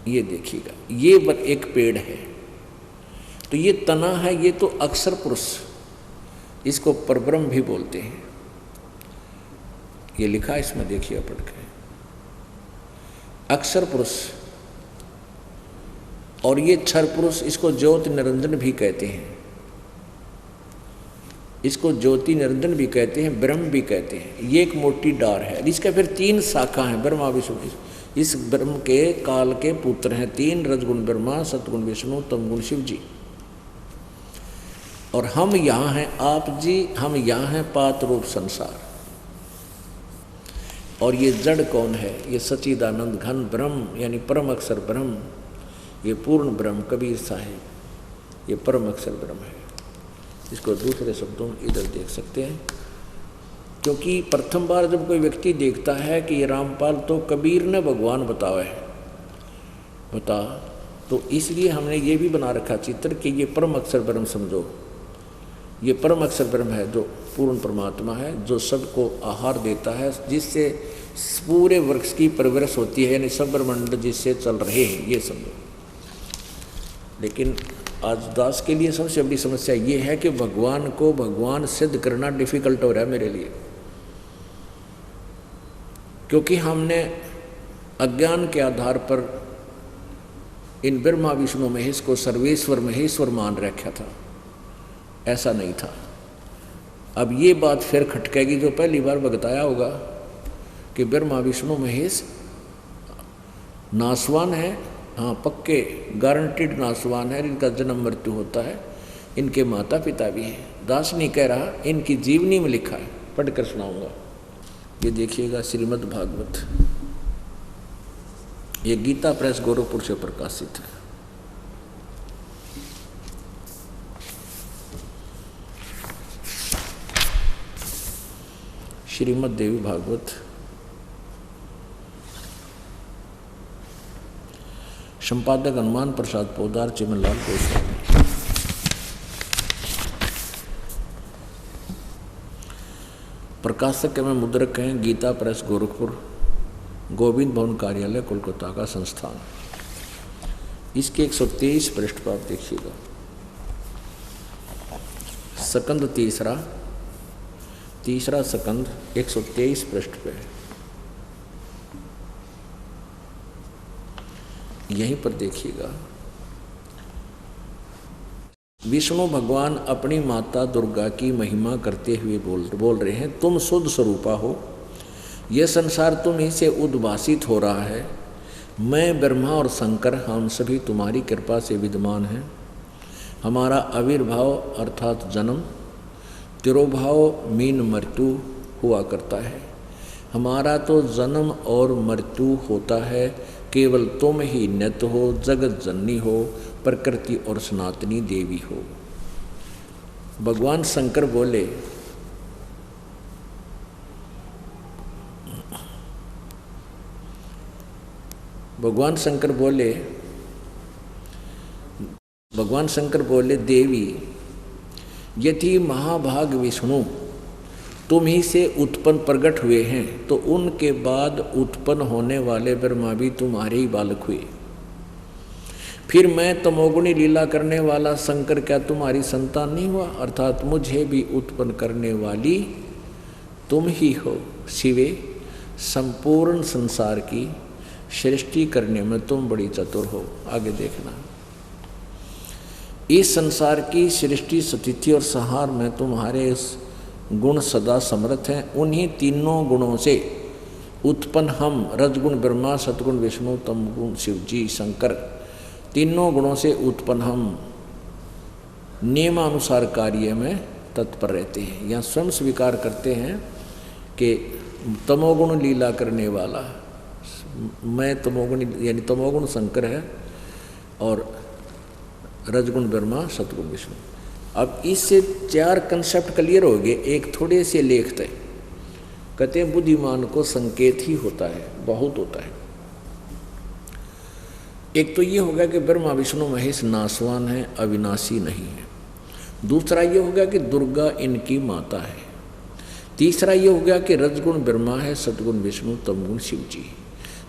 Speaker 2: ये देखिएगा, ये एक पेड़ है तो ये तना है, ये तो अक्षर पुरुष, इसको परब्रह्म भी बोलते हैं। ये लिखा इसमें देखिए पढ़ के, अक्षर पुरुष। और ये क्षर पुरुष, इसको ज्योति निरंजन भी कहते हैं, इसको ज्योति निरंजन भी कहते हैं, ब्रह्म भी कहते हैं। ये एक मोटी डार है, इसका फिर 3 शाखा हैं, ब्रह्मा विष्णु। इस ब्रह्म के काल के पुत्र हैं 3, रजगुण ब्रह्मा, सतगुण विष्णु, तमगुण शिव जी। और हम यहाँ हैं, आप जी हम यहाँ हैं पात रूप संसार। और ये जड़ कौन है? ये सच्चिदानंद घन ब्रह्म यानी परम अक्षर ब्रह्म, ये पूर्ण ब्रह्म। कबीर साहिब ये परम अक्षर ब्रह्म है। इसको दूसरे शब्दों में इधर देख सकते हैं, क्योंकि प्रथम बार जब कोई व्यक्ति देखता है कि ये रामपाल तो कबीर ने भगवान बतावे बता, तो इसलिए हमने ये भी बना रखा चित्र कि ये परम अक्षर ब्रह्म समझो। ये परम अक्षर ब्रह्म है जो पूर्ण परमात्मा है, जो सबको आहार देता है, जिससे पूरे वृक्ष की परवरिश होती है, यानी सब ब्रह्मांड जिससे चल रहे हैं, ये समझो। लेकिन आज दास के लिए सबसे बड़ी समस्या ये है कि भगवान को भगवान सिद्ध करना डिफिकल्ट हो रहा है मेरे लिए, क्योंकि हमने अज्ञान के आधार पर इन ब्रह्मा विष्णु महेश को सर्वेश्वर महेश्वर मान रखा था। ऐसा नहीं था। अब ये बात फिर खटकेगी जो पहली बार बताया होगा कि ब्रह्मा विष्णु महेश नासवान है। हाँ, पक्के गारंटीड नासवान है, इनका जन्म मृत्यु होता है, इनके माता पिता भी हैं। दास नहीं कह रहा, इनकी जीवनी में लिखा है, पढ़कर सुनाऊंगा। ये देखिएगा श्रीमद् भागवत, ये गीता प्रेस गोरखपुर से प्रकाशित है। श्रीमद् देवी भागवत संपादक हनुमान प्रसाद पोदार, चिमनलाल गोस्वामी। प्रकाशक में मुद्रक हैं गीता प्रेस गोरखपुर, गोविंद भवन कार्यालय कोलकाता का संस्थान। इसके 123 पृष्ठ पर आप देखिएगा, सकंद तीसरा सकंद 123 पृष्ठ पे, यहीं पर देखिएगा। विष्णु भगवान अपनी माता दुर्गा की महिमा करते हुए बोल रहे हैं, तुम शुद्ध स्वरूपा हो, यह संसार तुम ही से उद्भासित हो रहा है। मैं ब्रह्मा और शंकर हम सभी तुम्हारी कृपा से विद्यमान हैं। हमारा आविर्भाव अर्थात जन्म, तिरोभाव मीन मृत्यु हुआ करता है। हमारा तो जन्म और मृत्यु होता है, केवल तुम ही नित्य हो, जगत जननी हो, प्रकृति और सनातनी देवी हो। भगवान शंकर बोले, भगवान शंकर बोले देवी यदि महाभाग विष्णु तुम ही से उत्पन्न प्रकट हुए हैं, तो उनके बाद उत्पन्न होने वाले ब्रह्मा भी तुम्हारे ही बालक हुए। फिर मैं तमोगुणी लीला करने वाला शंकर क्या तुम्हारी संतान नहीं हुआ? अर्थात मुझे भी उत्पन्न करने वाली तुम ही हो। शिवे, संपूर्ण संसार की सृष्टि करने में तुम बड़ी चतुर हो। आगे देखना, इस संसार की सृष्टि स्थिति और संहार में तुम्हारे गुण सदा समर्थ हैं। उन्हीं तीनों गुणों से उत्पन्न हम रजगुण ब्रह्मा, सतगुण विष्णु, तमगुण शिव जी शंकर, तीनों गुणों से उत्पन्न हम नियमानुसार कार्य में तत्पर रहते हैं। यहाँ स्वयं स्वीकार करते हैं कि तमोगुण लीला करने वाला मैं, तमोगुण यानी तमोगुण शंकर है और रजगुण ब्रह्मा, सतगुण विष्णु। अब इससे 4 कंसेप्ट क्लियर हो गए। एक थोड़े से लेख थे, कहते हैं बुद्धिमान को संकेत ही होता है, बहुत होता है। एक तो ये होगा कि ब्रह्मा विष्णु महेश नासवान है, अविनाशी नहीं है। दूसरा ये हो गया कि दुर्गा इनकी माता है। तीसरा ये हो गया कि रजगुण ब्रह्मा है, सतगुण विष्णु, तमगुण शिव जी।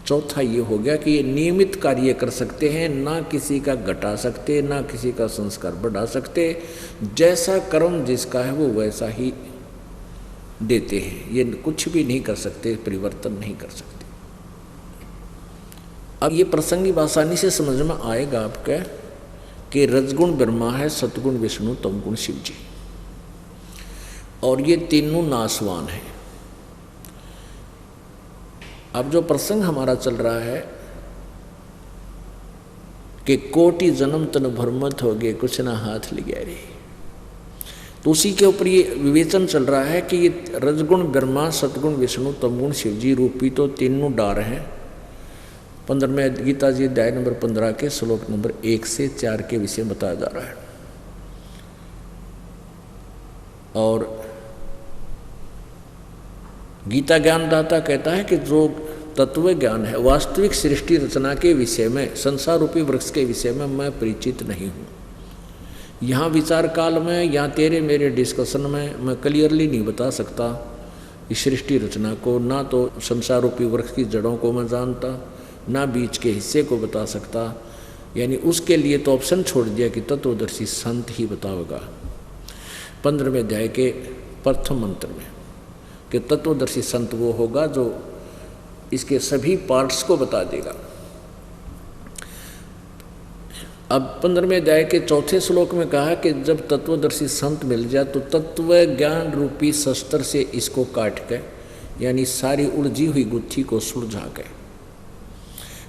Speaker 2: चौथा ये हो गया कि ये नियमित कार्य कर सकते हैं, ना किसी का घटा सकते, ना किसी का संस्कार बढ़ा सकते। जैसा कर्म जिसका है वो वैसा ही देते हैं, ये कुछ भी नहीं कर सकते, परिवर्तन नहीं कर सकते। अब ये प्रसंगी आसानी से समझ में आएगा आपके कि रजगुण ब्रह्मा है, सतगुण विष्णु, तमगुण शिव जी, और ये तीनों नासवान हैं। अब जो प्रसंग हमारा चल रहा है कि कोटि जन्म तन भरमत हो गए, कुछ ना हाथ लिया रे, तो उसी के ऊपर ये विवेचन चल रहा है कि ये रजगुण ब्रह्मा, सतगुण विष्णु, तमगुण शिव जी रूपी तो तीनों डार हैं। 15वें गीता जी अध्याय नंबर 15 के श्लोक नंबर 1 से 4 के विषय बताया जा रहा है। और गीता ज्ञानदाता कहता है कि जो तत्व ज्ञान है, वास्तविक सृष्टि रचना के विषय में, संसार रूपी वृक्ष के विषय में मैं परिचित नहीं हूँ। यहाँ विचार काल में या तेरे मेरे डिस्कशन में मैं क्लियरली नहीं बता सकता इस सृष्टि रचना को, ना तो संसार रूपी वृक्ष की जड़ों को मैं जानता, ना बीच के हिस्से को बता सकता। यानी उसके लिए तो ऑप्शन छोड़ दिया कि तत्वदर्शी संत ही बताओगा। 15वें अध्याय के प्रथम मंत्र में कि तत्वदर्शी संत वो होगा जो इसके सभी पार्ट्स को बता देगा। अब 15वें अध्याय के चौथे श्लोक में कहा कि जब तत्वदर्शी संत मिल जाए तो तत्व ज्ञान रूपी शस्त्र से इसको काट के, यानी सारी उलझी हुई गुत्थी को सुलझा के,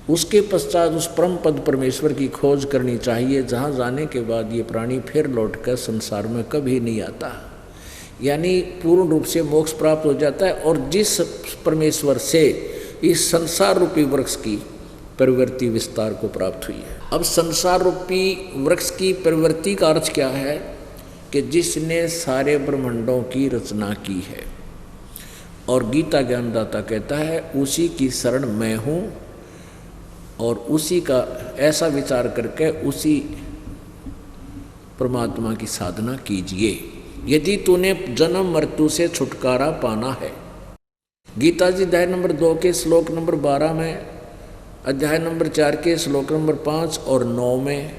Speaker 2: उसके पश्चात उस परम पद परमेश्वर की खोज करनी चाहिए, जहाँ जाने के बाद ये प्राणी फिर लौट कर संसार में कभी नहीं आता, यानी पूर्ण रूप से मोक्ष प्राप्त हो जाता है। और जिस परमेश्वर से इस संसार रूपी वृक्ष की प्रवृत्ति विस्तार को प्राप्त हुई है। अब संसार रूपी वृक्ष की प्रवृत्ति का अर्थ क्या है कि जिसने सारे ब्रह्मांडों की रचना की है। और गीता ज्ञानदाता कहता है उसी की शरण मैं हूँ, और उसी का ऐसा विचार करके उसी परमात्मा की साधना कीजिए यदि तूने जन्म मृत्यु से छुटकारा पाना है। गीता जी अध्याय नंबर 2 के श्लोक नंबर 12 में, अध्याय नंबर 4 के श्लोक नंबर 5 और 9 में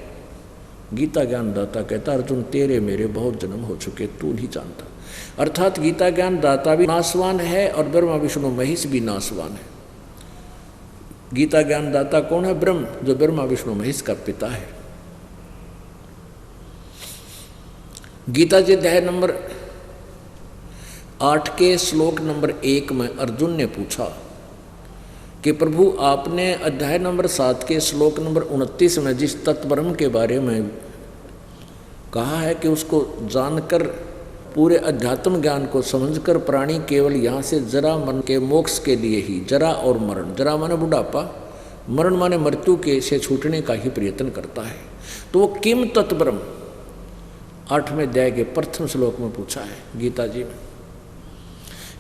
Speaker 2: गीता ज्ञानदाता कहता अर्जुन तेरे मेरे बहुत जन्म हो चुके, तू नहीं जानता। अर्थात गीता ज्ञानदाता भी नासवान है और ब्रह्मा विष्णु महेश भी नासवान है। गीता ज्ञानदाता कौन है? ब्रह्म, जो ब्रह्मा विष्णु महेश का पिता है। गीता जी अध्याय नंबर 8 के श्लोक नंबर 1 में अर्जुन ने पूछा कि प्रभु आपने अध्याय नंबर 7 के श्लोक नंबर 29 में जिस तत्ब्रह्म के बारे में कहा है कि उसको जानकर पूरे अध्यात्म ज्ञान को समझकर प्राणी केवल यहाँ से जरा मन के मोक्ष के लिए ही, जरा और मरण, जरा माने बुढ़ापा, मरण माने मृत्यु के से छूटने का ही प्रयत्न करता है, तो वो किम तत्ब्रह्म 8वें अध्याय के प्रथम श्लोक में पूछा है गीता जी में।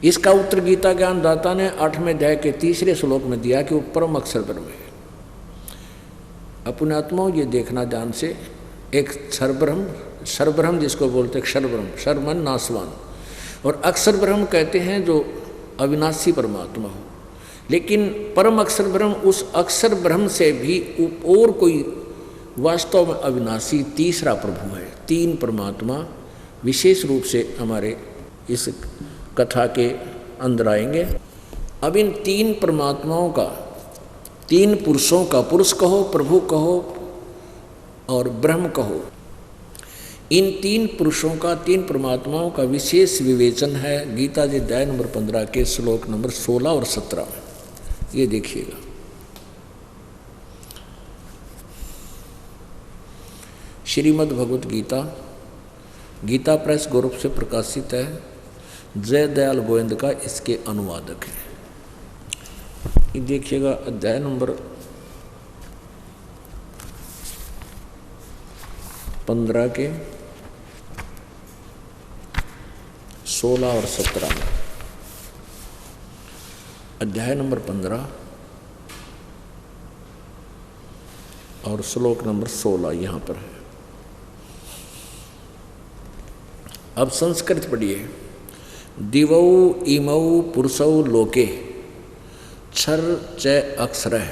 Speaker 2: इसका उत्तर गीता ज्ञानदाता ने 8वें अध्याय के 3रे श्लोक में दिया कि वो परम अक्षर ब्रह्म है। अपने आत्माओं ये देखना ध्यान से, एक क्षर ब्रह्म जिसको बोलते क्षर ब्रह्म, क्षर मन नासवान, और अक्षर ब्रह्म कहते हैं जो अविनाशी परमात्मा हो। लेकिन परम अक्षर ब्रह्म उस अक्षर ब्रह्म से भी और कोई वास्तव में अविनाशी तीसरा प्रभु है। 3 परमात्मा विशेष रूप से हमारे इस कथा के अंदर आएंगे। अब इन 3 परमात्माओं का, 3 पुरुषों का, पुरुष कहो, प्रभु कहो और ब्रह्म कहो, इन 3 पुरुषों का, 3 परमात्माओं का विशेष विवेचन है गीता जी अध्याय नंबर 15 के श्लोक नंबर 16 और 17 में। ये देखिएगा, श्रीमद् भगवत गीता, गीता प्रेस गोरख से प्रकाशित है। जय दयाल गोविंद का इसके अनुवादक है। ये देखिएगा अध्याय नंबर 15 के 16 और 17 में। अध्याय नंबर 15 और श्लोक नंबर 16 यहाँ पर है। अब संस्कृत पढ़िए। दिवौ इमौ पुरुषौ लोके क्षर च अक्षरः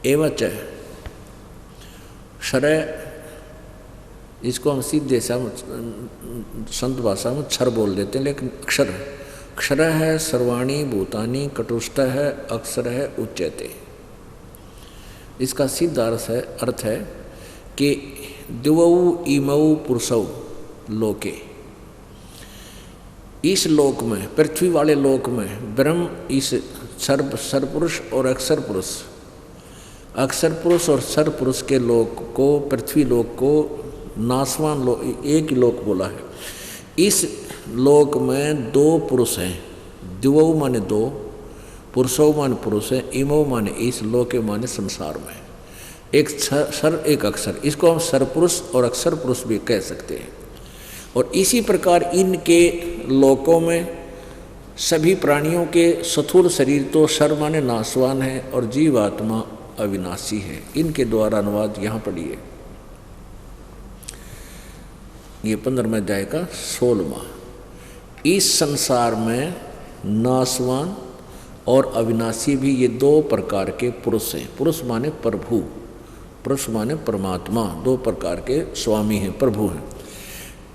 Speaker 2: एवं च क्षरः, इसको हम सीधे संत भाषा में क्षर बोल देते हैं, लेकिन अक्षर क्षर है सर्वाणी भूतानि कटुष्ट है अक्षर है उच्यते। इसका सीधा अर्थ है कि दिवौ इमौ पुरुषौ लोके, इस लोक में, पृथ्वी वाले लोक में ब्रह्म इस सरपुरुष और अक्षर पुरुष और सर पुरुष के लोक को, पृथ्वी लोक को नासवान लोक, एक ही लोक बोला है। इस लोक में दो पुरुष हैं, दिवौ माने दो, पुरुषौ माने पुरुष है, इमौ माने इस लोके माने संसार में, एक सर एक अक्षर, इसको हम सरपुरुष और अक्षर पुरुष भी कह सकते हैं। और इसी प्रकार इनके लोकों में सभी प्राणियों के स्थूल शरीर तो सर माने नासवान है और जीवात्मा अविनाशी है। इनके द्वारा अनुवाद यहाँ पढ़िए। ये 15वें अध्याय का 16वां। इस संसार में नासवान और अविनाशी भी ये दो प्रकार के पुरुष हैं। पुरुष माने प्रभु, पुरुष माने परमात्मा, दो प्रकार के स्वामी हैं, प्रभु हैं,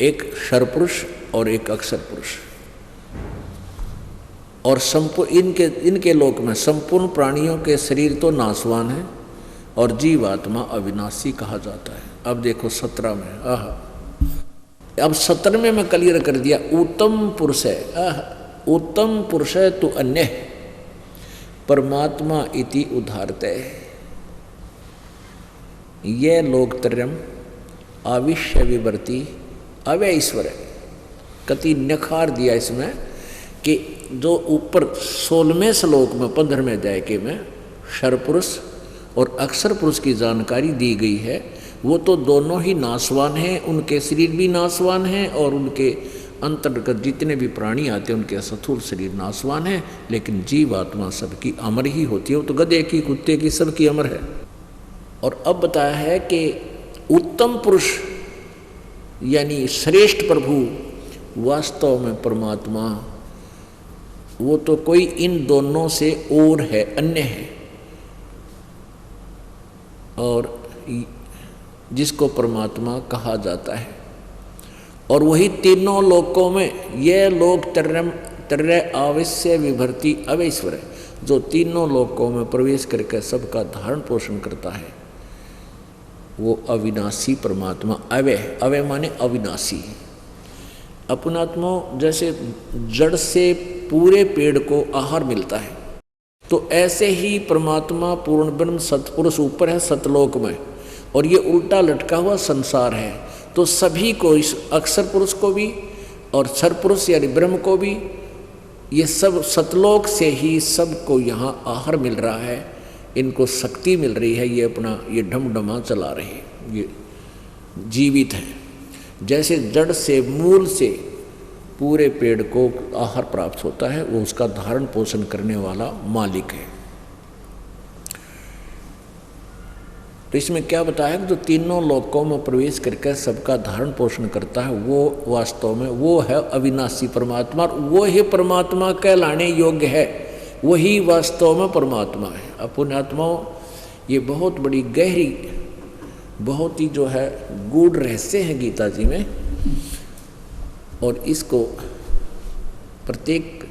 Speaker 2: एक सरपुरुष और एक अक्षर पुरुष। और इनके लोक में संपूर्ण प्राणियों के शरीर तो नासवान है और जीवात्मा अविनाशी कहा जाता है। अब देखो 17 में, अब 17वें में क्लियर कर दिया, उत्तम पुरुष है, उत्तम पुरुष है तो अन्य परमात्मा इति उदाहरते। ये लोकत्रयम आविश्य विवर्ती अव्यय ईश्वर है। कति नखार दिया इसमें कि जो ऊपर 16वें श्लोक में 15वें अध्याय के में सरपुरुष और अक्षर पुरुष की जानकारी दी गई है, वो तो दोनों ही नासवान हैं, उनके शरीर भी नासवान हैं और उनके अंतर्गत जितने भी प्राणी आते हैं उनके स्थूल शरीर नासवान है, लेकिन जीवात्मा सबकी अमर ही होती है। वो तो गधे की, कुत्ते की, सबकी अमर है। और अब बताया है कि उत्तम पुरुष यानी श्रेष्ठ प्रभु वास्तव में परमात्मा, वो तो कोई इन दोनों से और है, अन्य है, और जिसको परमात्मा कहा जाता है। और वही तीनों लोकों में यह लोक त्रय आवश्य विभर्ति अवैश्वर है, जो तीनों लोकों में प्रवेश करके सबका धारण पोषण करता है, वो अविनाशी परमात्मा। अवय माने अविनाशी। अपनात्मा जैसे जड़ से पूरे पेड़ को आहार मिलता है, तो ऐसे ही परमात्मा पूर्ण ब्रह्म सतपुरुष ऊपर है सतलोक में, और ये उल्टा लटका हुआ संसार है। तो सभी को, इस अक्षर पुरुष को भी और सर पुरुष यानी ब्रह्म को भी, ये सब सतलोक से ही सबको यहाँ आहार मिल रहा है, इनको शक्ति मिल रही है, ये अपना ये ढमढमा चला रहे हैं, ये जीवित है। जैसे जड़ से, मूल से पूरे पेड़ को आहार प्राप्त होता है, वो उसका धारण पोषण करने वाला मालिक है। तो इसमें क्या बताया कि जो तीनों लोकों में प्रवेश करके सबका धारण पोषण करता है, वो वास्तव में वो है अविनाशी परमात्मा, और वो ही परमात्मा कहलाने योग्य है, वही वास्तव में परमात्मा है। पुण्यात्माओं, ये बहुत बड़ी गहरी, बहुत ही जो है गूढ़ रहस्य है गीता जी में, और इसको प्रत्येक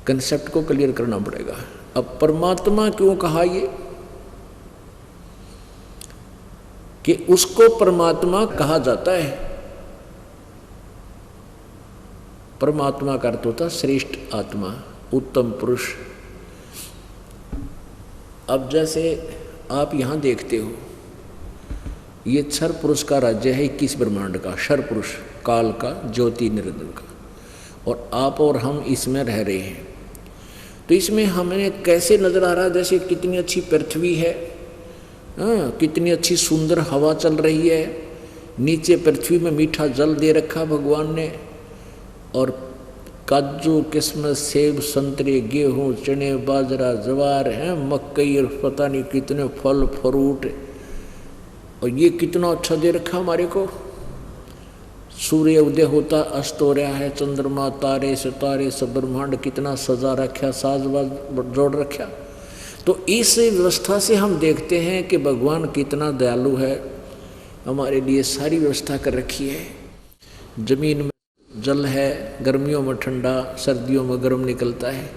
Speaker 2: कंसेप्ट को क्लियर करना पड़ेगा। अब परमात्मा क्यों कहा ये, कि उसको परमात्मा कहा जाता है। परमात्मा का अर्थ होता श्रेष्ठ आत्मा, उत्तम पुरुष। अब जैसे आप यहाँ देखते हो, ये क्षर पुरुष का राज्य है 21 ब्रह्मांड का, क्षर पुरुष काल का, ज्योति निरंजन का, और आप और हम इसमें रह रहे हैं। तो इसमें हमें कैसे नजर आ रहा है, जैसे कितनी अच्छी पृथ्वी है, कितनी अच्छी सुंदर हवा चल रही है, नीचे पृथ्वी में मीठा जल दे रखा भगवान ने, और काजू किस्मत सेब संतरे गेहूँ चने बाजरा ज्वार हैं, मकई और पता नहीं कितने फल फ्रूट, और ये कितना अच्छा दे रखा हमारे को। सूर्य उदय होता, अस्त हो रहा है, चंद्रमा, तारे सितारे सब ब्रह्मांड कितना सजा रखा, साजबाज जोड़ रखा। तो इस व्यवस्था से हम देखते हैं कि भगवान कितना दयालु है, हमारे लिए सारी व्यवस्था कर रखी है। जमीन में जल है, गर्मियों में ठंडा, सर्दियों में गर्म निकलता है,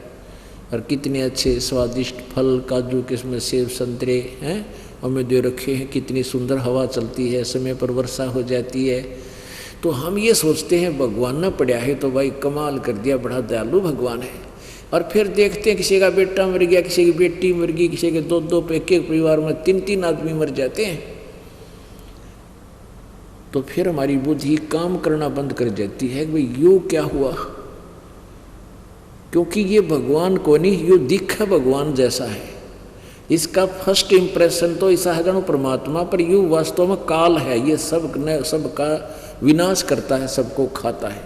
Speaker 2: और कितने अच्छे स्वादिष्ट फल, काजू किस्म, सेब, संतरे हैं हमें दे रखे हैं। कितनी सुंदर हवा चलती है, समय पर वर्षा हो जाती है। तो हम ये सोचते हैं भगवान न पड़ा है तो भाई कमाल कर दिया, बड़ा दयालु भगवान है। और फिर देखते हैं किसी का बेटा मर गया, किसी की बेटी मर गई, किसी के दो पे एक परिवार में 3 आदमी मर जाते हैं। तो फिर हमारी बुद्धि काम करना बंद कर जाती है कि भाई यूँ क्या हुआ, क्योंकि ये भगवान को नहीं, यो दिख है भगवान जैसा है। इसका फर्स्ट इंप्रेशन तो ऐसा है जानो परमात्मा, पर यू वास्तव में काल है, ये सबका विनाश करता है, सबको खाता है।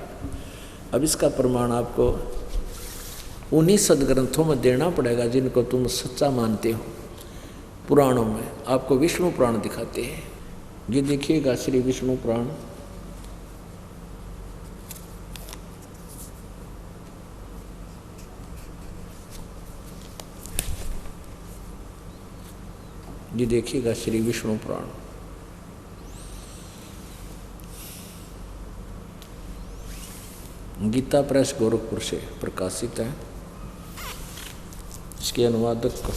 Speaker 2: अब इसका प्रमाण आपको उन्हीं सदग्रंथों में देना पड़ेगा जिनको तुम सच्चा मानते हो। पुराणों में आपको विष्णु पुराण दिखाते हैं। ये देखिएगा श्री विष्णु पुराण, ये देखिएगा श्री विष्णु पुराण। गीता प्रेस गोरखपुर से प्रकाशित है। इसके अनुवादक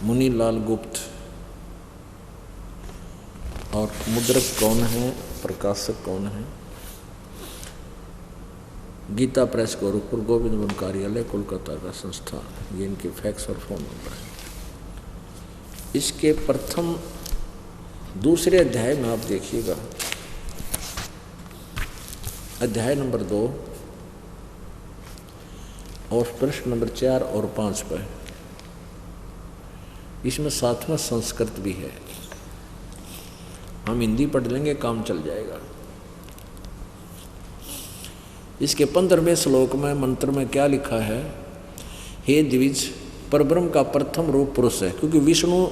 Speaker 2: मुनीलाल गुप्त, और मुद्रक कौन है, प्रकाशक कौन है? गीता प्रेस गोरखपुर, गोविंद वन कार्यालय, कोलकाता का संस्थान। ये इनके फैक्स और फोन नंबर है। इसके प्रथम दूसरे अध्याय में आप देखिएगा, अध्याय नंबर 2 और प्रश्न नंबर 4 और 5 पर, इसमें साथ में संस्कृत भी है। हम हिंदी पढ़ लेंगे, काम चल जाएगा। इसके 15वें श्लोक में मंत्र में क्या लिखा है? हे द्विज, परब्रह्म का प्रथम रूप पुरुष है। क्योंकि विष्णु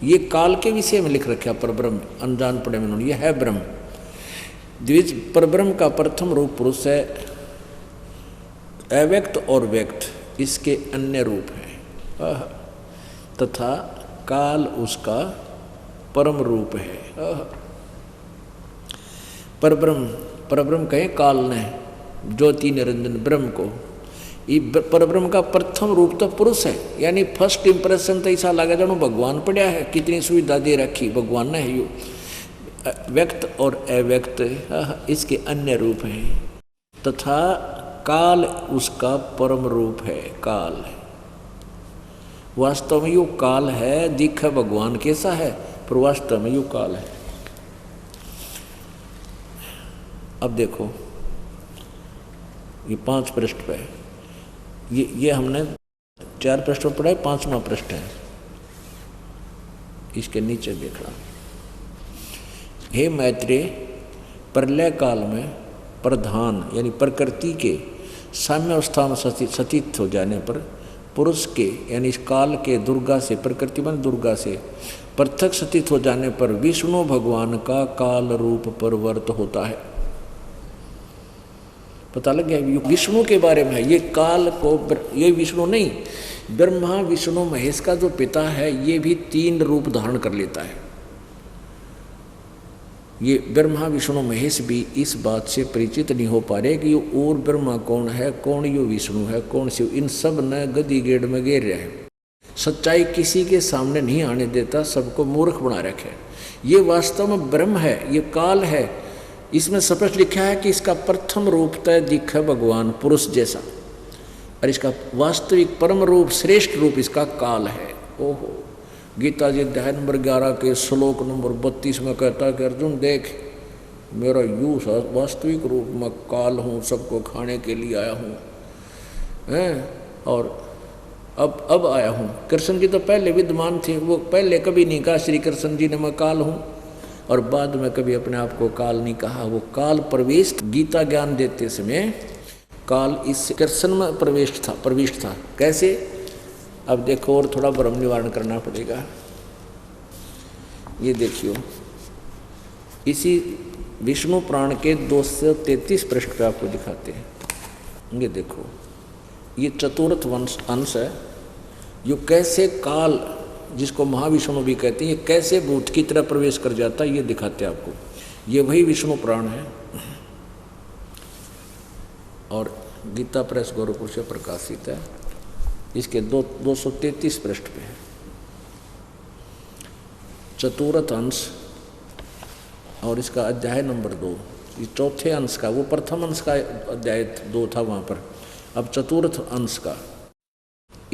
Speaker 2: ये काल के विषय में लिख रखा परब्रह्म, अनजान पड़े में ये है ब्रह्म। द्विज, परब्रह्म का प्रथम रूप पुरुष है, अव्यक्त और व्यक्त इसके अन्य रूप हैं, तथा काल उसका परम रूप है। परब्रह्म कहें काल ने, ज्योति निरंजन ब्रह्म को। परब्रह्म का प्रथम रूप तो पुरुष है, यानी फर्स्ट इंप्रेशन तो ऐसा लगा जानो भगवान पड़ा है, कितनी सुविधा दे रखी भगवान ने है। यू व्यक्त और अव्यक्त इसके अन्य रूप हैं, तथा काल उसका परम रूप है। काल वास्तव में यू काल है, दिखा भगवान कैसा है, पर वास्तव में यू काल है। अब देखो ये 5 पृष्ठ पे, ये हमने 4 पृष्ठ पढ़ा है, 5वां पृष्ठ है। इसके नीचे देखना, हे मैत्रेय, प्रलय काल में प्रधान यानी प्रकृति के साम्य अवस्था में सतीत हो जाने पर पुरुष के यानी इस काल के दुर्गा से, प्रकृति में दुर्गा से पृथक सतीत हो जाने पर विष्णु भगवान का काल रूप परवर्त होता है। पता लग गया विष्णु के बारे में है। ये काल को, ये विष्णु नहीं, ब्रह्मा विष्णु महेश का जो पिता है ये भी 3 रूप धारण कर लेता है। ये ब्रह्मा विष्णु महेश भी इस बात से परिचित नहीं हो पा रहे कि ये और ब्रह्मा कौन है, कौन यो विष्णु है, कौन शिव। इन सब ने गदी गेड़ में घेर रहे हैं। सच्चाई किसी के सामने नहीं आने देता, सबको मूर्ख बना रखे। ये वास्तव में ब्रह्म है, ये काल है। इसमें स्पष्ट लिखा है कि इसका प्रथम रूप तय दिखा भगवान पुरुष जैसा, और इसका वास्तविक परम रूप श्रेष्ठ रूप इसका काल है। ओहो, गीता जी अध्याय नंबर 11 के श्लोक नंबर 32 में कहता है कि अर्जुन देख, मेरा यू वास्तविक रूप में काल हूँ, सबको खाने के लिए आया हूँ, और अब आया हूँ। कृष्ण जी तो पहले विद्यमान थे, वो पहले कभी नहीं कहा श्री कृष्ण जी ने मैं काल हूँ, और बाद में कभी अपने आप को काल नहीं कहा। वो काल प्रवेश, गीता ज्ञान देते समय काल इस कृष्ण में प्रविष्ट था। कैसे? अब देखो, और थोड़ा भ्रम निवारण करना पड़ेगा। ये देखियो, इसी विष्णु पुराण के 233 पृष्ठ पे आपको दिखाते हैं। ये देखो, ये चतुर्थ अंश है। ये कैसे काल, जिसको महाविष्णु भी कहते हैं, ये कैसे भूत की तरह प्रवेश कर जाता है, ये दिखाते हैं आपको। ये वही विष्णु पुराण है और गीता प्रेस गोरखपुर से प्रकाशित है। इसके 233 पृष्ठ पे है चतुर्थ अंश, और इसका अध्याय नंबर 2। ये चौथे अंश का, वो प्रथम अंश का अध्याय 2 था वहाँ पर, अब चतुर्थ अंश का।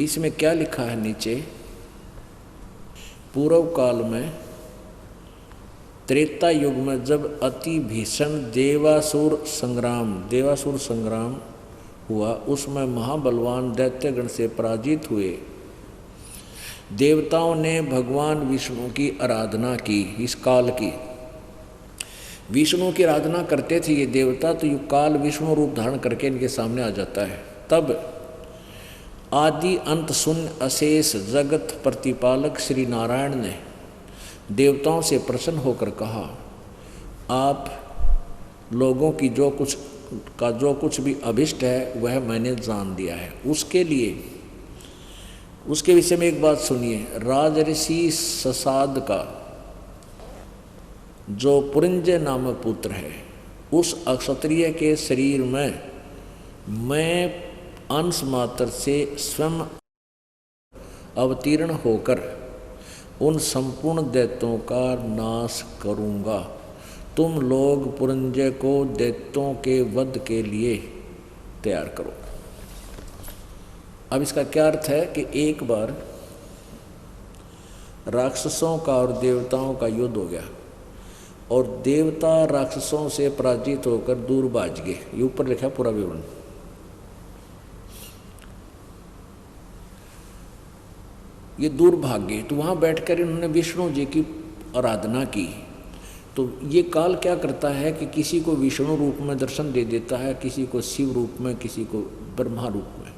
Speaker 2: इसमें क्या लिखा है नीचे, पूर्व काल में त्रेता युग में जब अति भीषण देवासुर संग्राम हुआ, उसमें महाबलवान दैत्यगण से पराजित हुए देवताओं ने भगवान विष्णु की आराधना की। इस काल की विष्णु की आराधना करते थे ये देवता, तो ये काल विष्णु रूप धारण करके इनके सामने आ जाता है। तब आदि अंत शून्य अशेष जगत प्रतिपालक श्री नारायण ने देवताओं से प्रसन्न होकर कहा, आप लोगों की जो कुछ भी अभिष्ट है वह मैंने जान दिया है। उसके विषय में एक बात सुनिए। राजऋषि ससाद का जो पुरंजय नामक पुत्र है, उस अक्षत्रिय के शरीर में मैं अंश मात्र से स्वयं अवतीर्ण होकर उन संपूर्ण दैत्यों का नाश करूंगा। तुम लोग पुरंजय को दैत्यों के वध के लिए तैयार करो। अब इसका क्या अर्थ है कि एक बार राक्षसों का और देवताओं का युद्ध हो गया और देवता राक्षसों से पराजित होकर दूर भाग गए। ये ऊपर लिखा पूरा विवरण। ये दूर भाग गए, तो वहाँ बैठकर इन्होंने विष्णु जी की आराधना की। तो ये काल क्या करता है कि किसी को विष्णु रूप में दर्शन दे देता है, किसी को शिव रूप में, किसी को ब्रह्मा रूप में।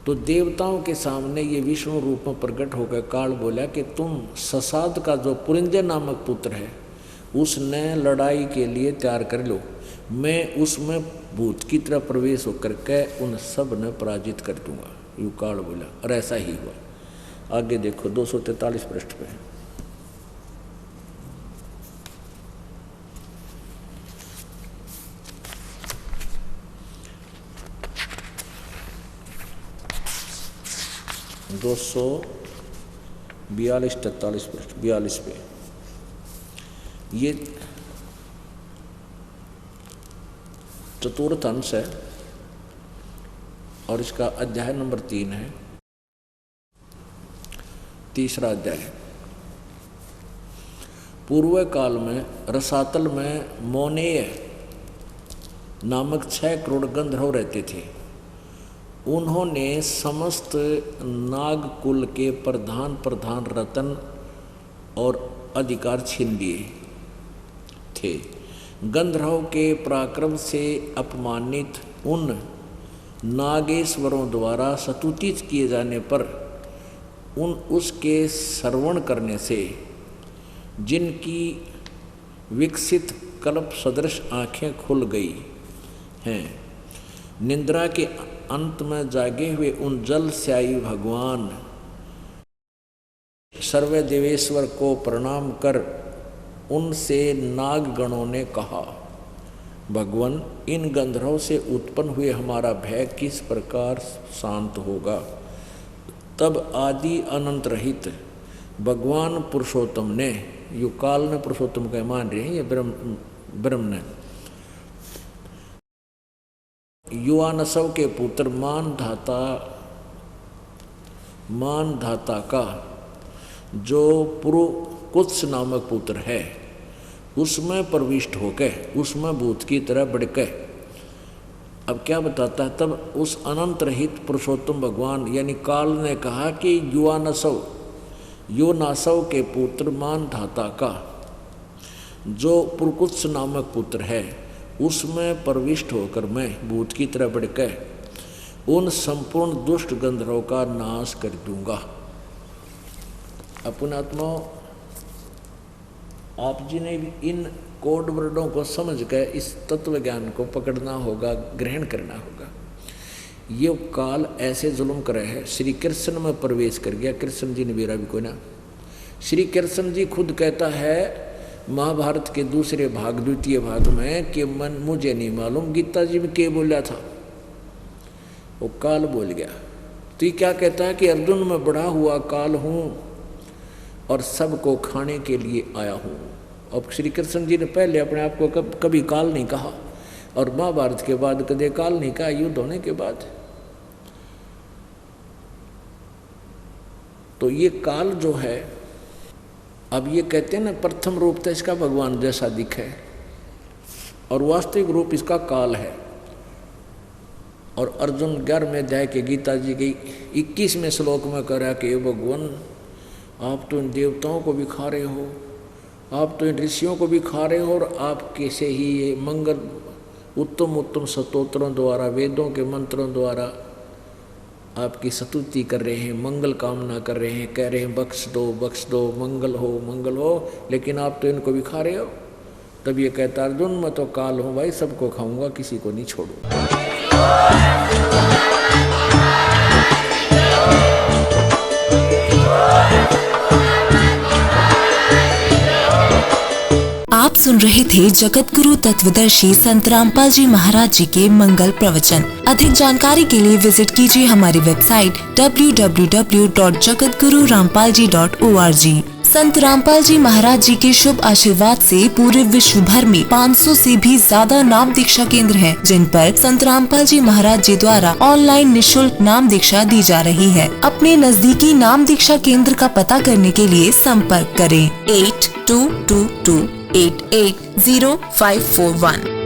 Speaker 2: तो देवताओं के सामने ये विष्णु रूप में प्रकट होकर काल बोला कि तुम ससाद का जो पुरंजय नामक पुत्र है, उसने लड़ाई के लिए तैयार कर लो। मैं उसमें भूत की तरह प्रवेश होकर के उन सब ने पराजित कर दूंगा, यूँ काल बोला। और ऐसा ही हुआ। आगे देखो 243 पृष्ठ पे। दो 42-43 पृष्ठ 42 पे ये चतुर्थ अंश है और इसका अध्याय नंबर 3 है, तीसरा अध्याय। पूर्व काल में रसातल में मोनेय नामक 6 करोड़ गंधर्व रहते थे। उन्होंने समस्त नागकुल के प्रधान रतन और अधिकार छीन लिए थे। गंधर्व के पराक्रम से अपमानित उन नागेश्वरों द्वारा स्तुतित किए जाने पर उसके श्रवण करने से जिनकी विकसित कल्प सदृश आँखें खुल गई हैं, निद्रा के अंत में जागे हुए उन जल स्यायी भगवान सर्वदेवेश्वर को प्रणाम कर उनसे नागगणों ने कहा, भगवान, इन गंधर्वों से उत्पन्न हुए हमारा भय किस प्रकार शांत होगा। तब आदि अनंत रहित भगवान पुरुषोत्तम ने, युकाल ने पुरुषोत्तम का मान रहे हैं ये ब्रह्म ने, युवानसव के पुत्र मानधाता का जो पुरुकुत्स नामक पुत्र है, उसमें प्रविष्ट होकर उसमें भूत की तरह बढ़के अब क्या बताता है। तब उस अनंत रहित पुरुषोत्तम भगवान यानी काल ने कहा कि युवानसव के पुत्र मानधाता का जो पुरुकुत्स नामक पुत्र है, उसमें प्रविष्ट होकर मैं भूत की तरह बढ़कर उन संपूर्ण दुष्ट गंधर्वों का नाश कर दूंगा। अपनात्मा आप जी ने भी इन कोड वर्डों को समझ कर इस तत्व ज्ञान को पकड़ना होगा, ग्रहण करना होगा। ये काल ऐसे जुल्म करे है, श्री कृष्ण में प्रवेश कर गया। कृष्ण जी ने मेरा भी कोई ना, श्री कृष्ण जी खुद कहता है महाभारत के दूसरे भाग, द्वितीय भाग में कि मन मुझे नहीं मालूम गीता जी में क्या बोला था, वो काल बोल गया। तो ये क्या कहता है कि अर्जुन में बढ़ा हुआ काल हूँ और सबको खाने के लिए आया हूँ। अब श्री कृष्ण जी ने पहले अपने आप को कभी काल नहीं कहा, और महाभारत के बाद कदे काल नहीं कहा, युद्ध होने के बाद। तो ये काल जो है, अब ये कहते हैं ना प्रथम रूप तो इसका भगवान जैसा दिखे और वास्तविक रूप इसका काल है। और अर्जुन 11वें अध्याय के गीता जी के 21वें श्लोक में कह रहा कि भगवान आप तो इन देवताओं को भी खा रहे हो, आप तो इन ऋषियों को भी खा रहे हो, और आप कैसे ही ये मंगल उत्तम उत्तम स्तोत्रों द्वारा, वेदों के मंत्रों द्वारा आपकी स्तुति कर रहे हैं, मंगल कामना कर रहे हैं, कह रहे हैं बख्श दो, मंगल हो, लेकिन आप तो इनको भी खा रहे हो। तब ये कहता अर्जुन मैं तो काल हूँ भाई, सबको खाऊंगा, किसी को नहीं छोड़ूंगा।
Speaker 3: आप सुन रहे थे जगत गुरु तत्वदर्शी संत रामपाल जी महाराज जी के मंगल प्रवचन। अधिक जानकारी के लिए विजिट कीजिए हमारी वेबसाइट www.jagatgururampalji.org। संत रामपाल जी महाराज जी के शुभ आशीर्वाद से पूरे विश्व भर में 500 से भी ज्यादा नाम दीक्षा केंद्र हैं, जिन पर संत रामपाल जी महाराज जी द्वारा ऑनलाइन निशुल्क नाम दीक्षा दी जा रही है। अपने नजदीकी नाम दीक्षा केंद्र का पता करने के लिए संपर्क करें 8222880541।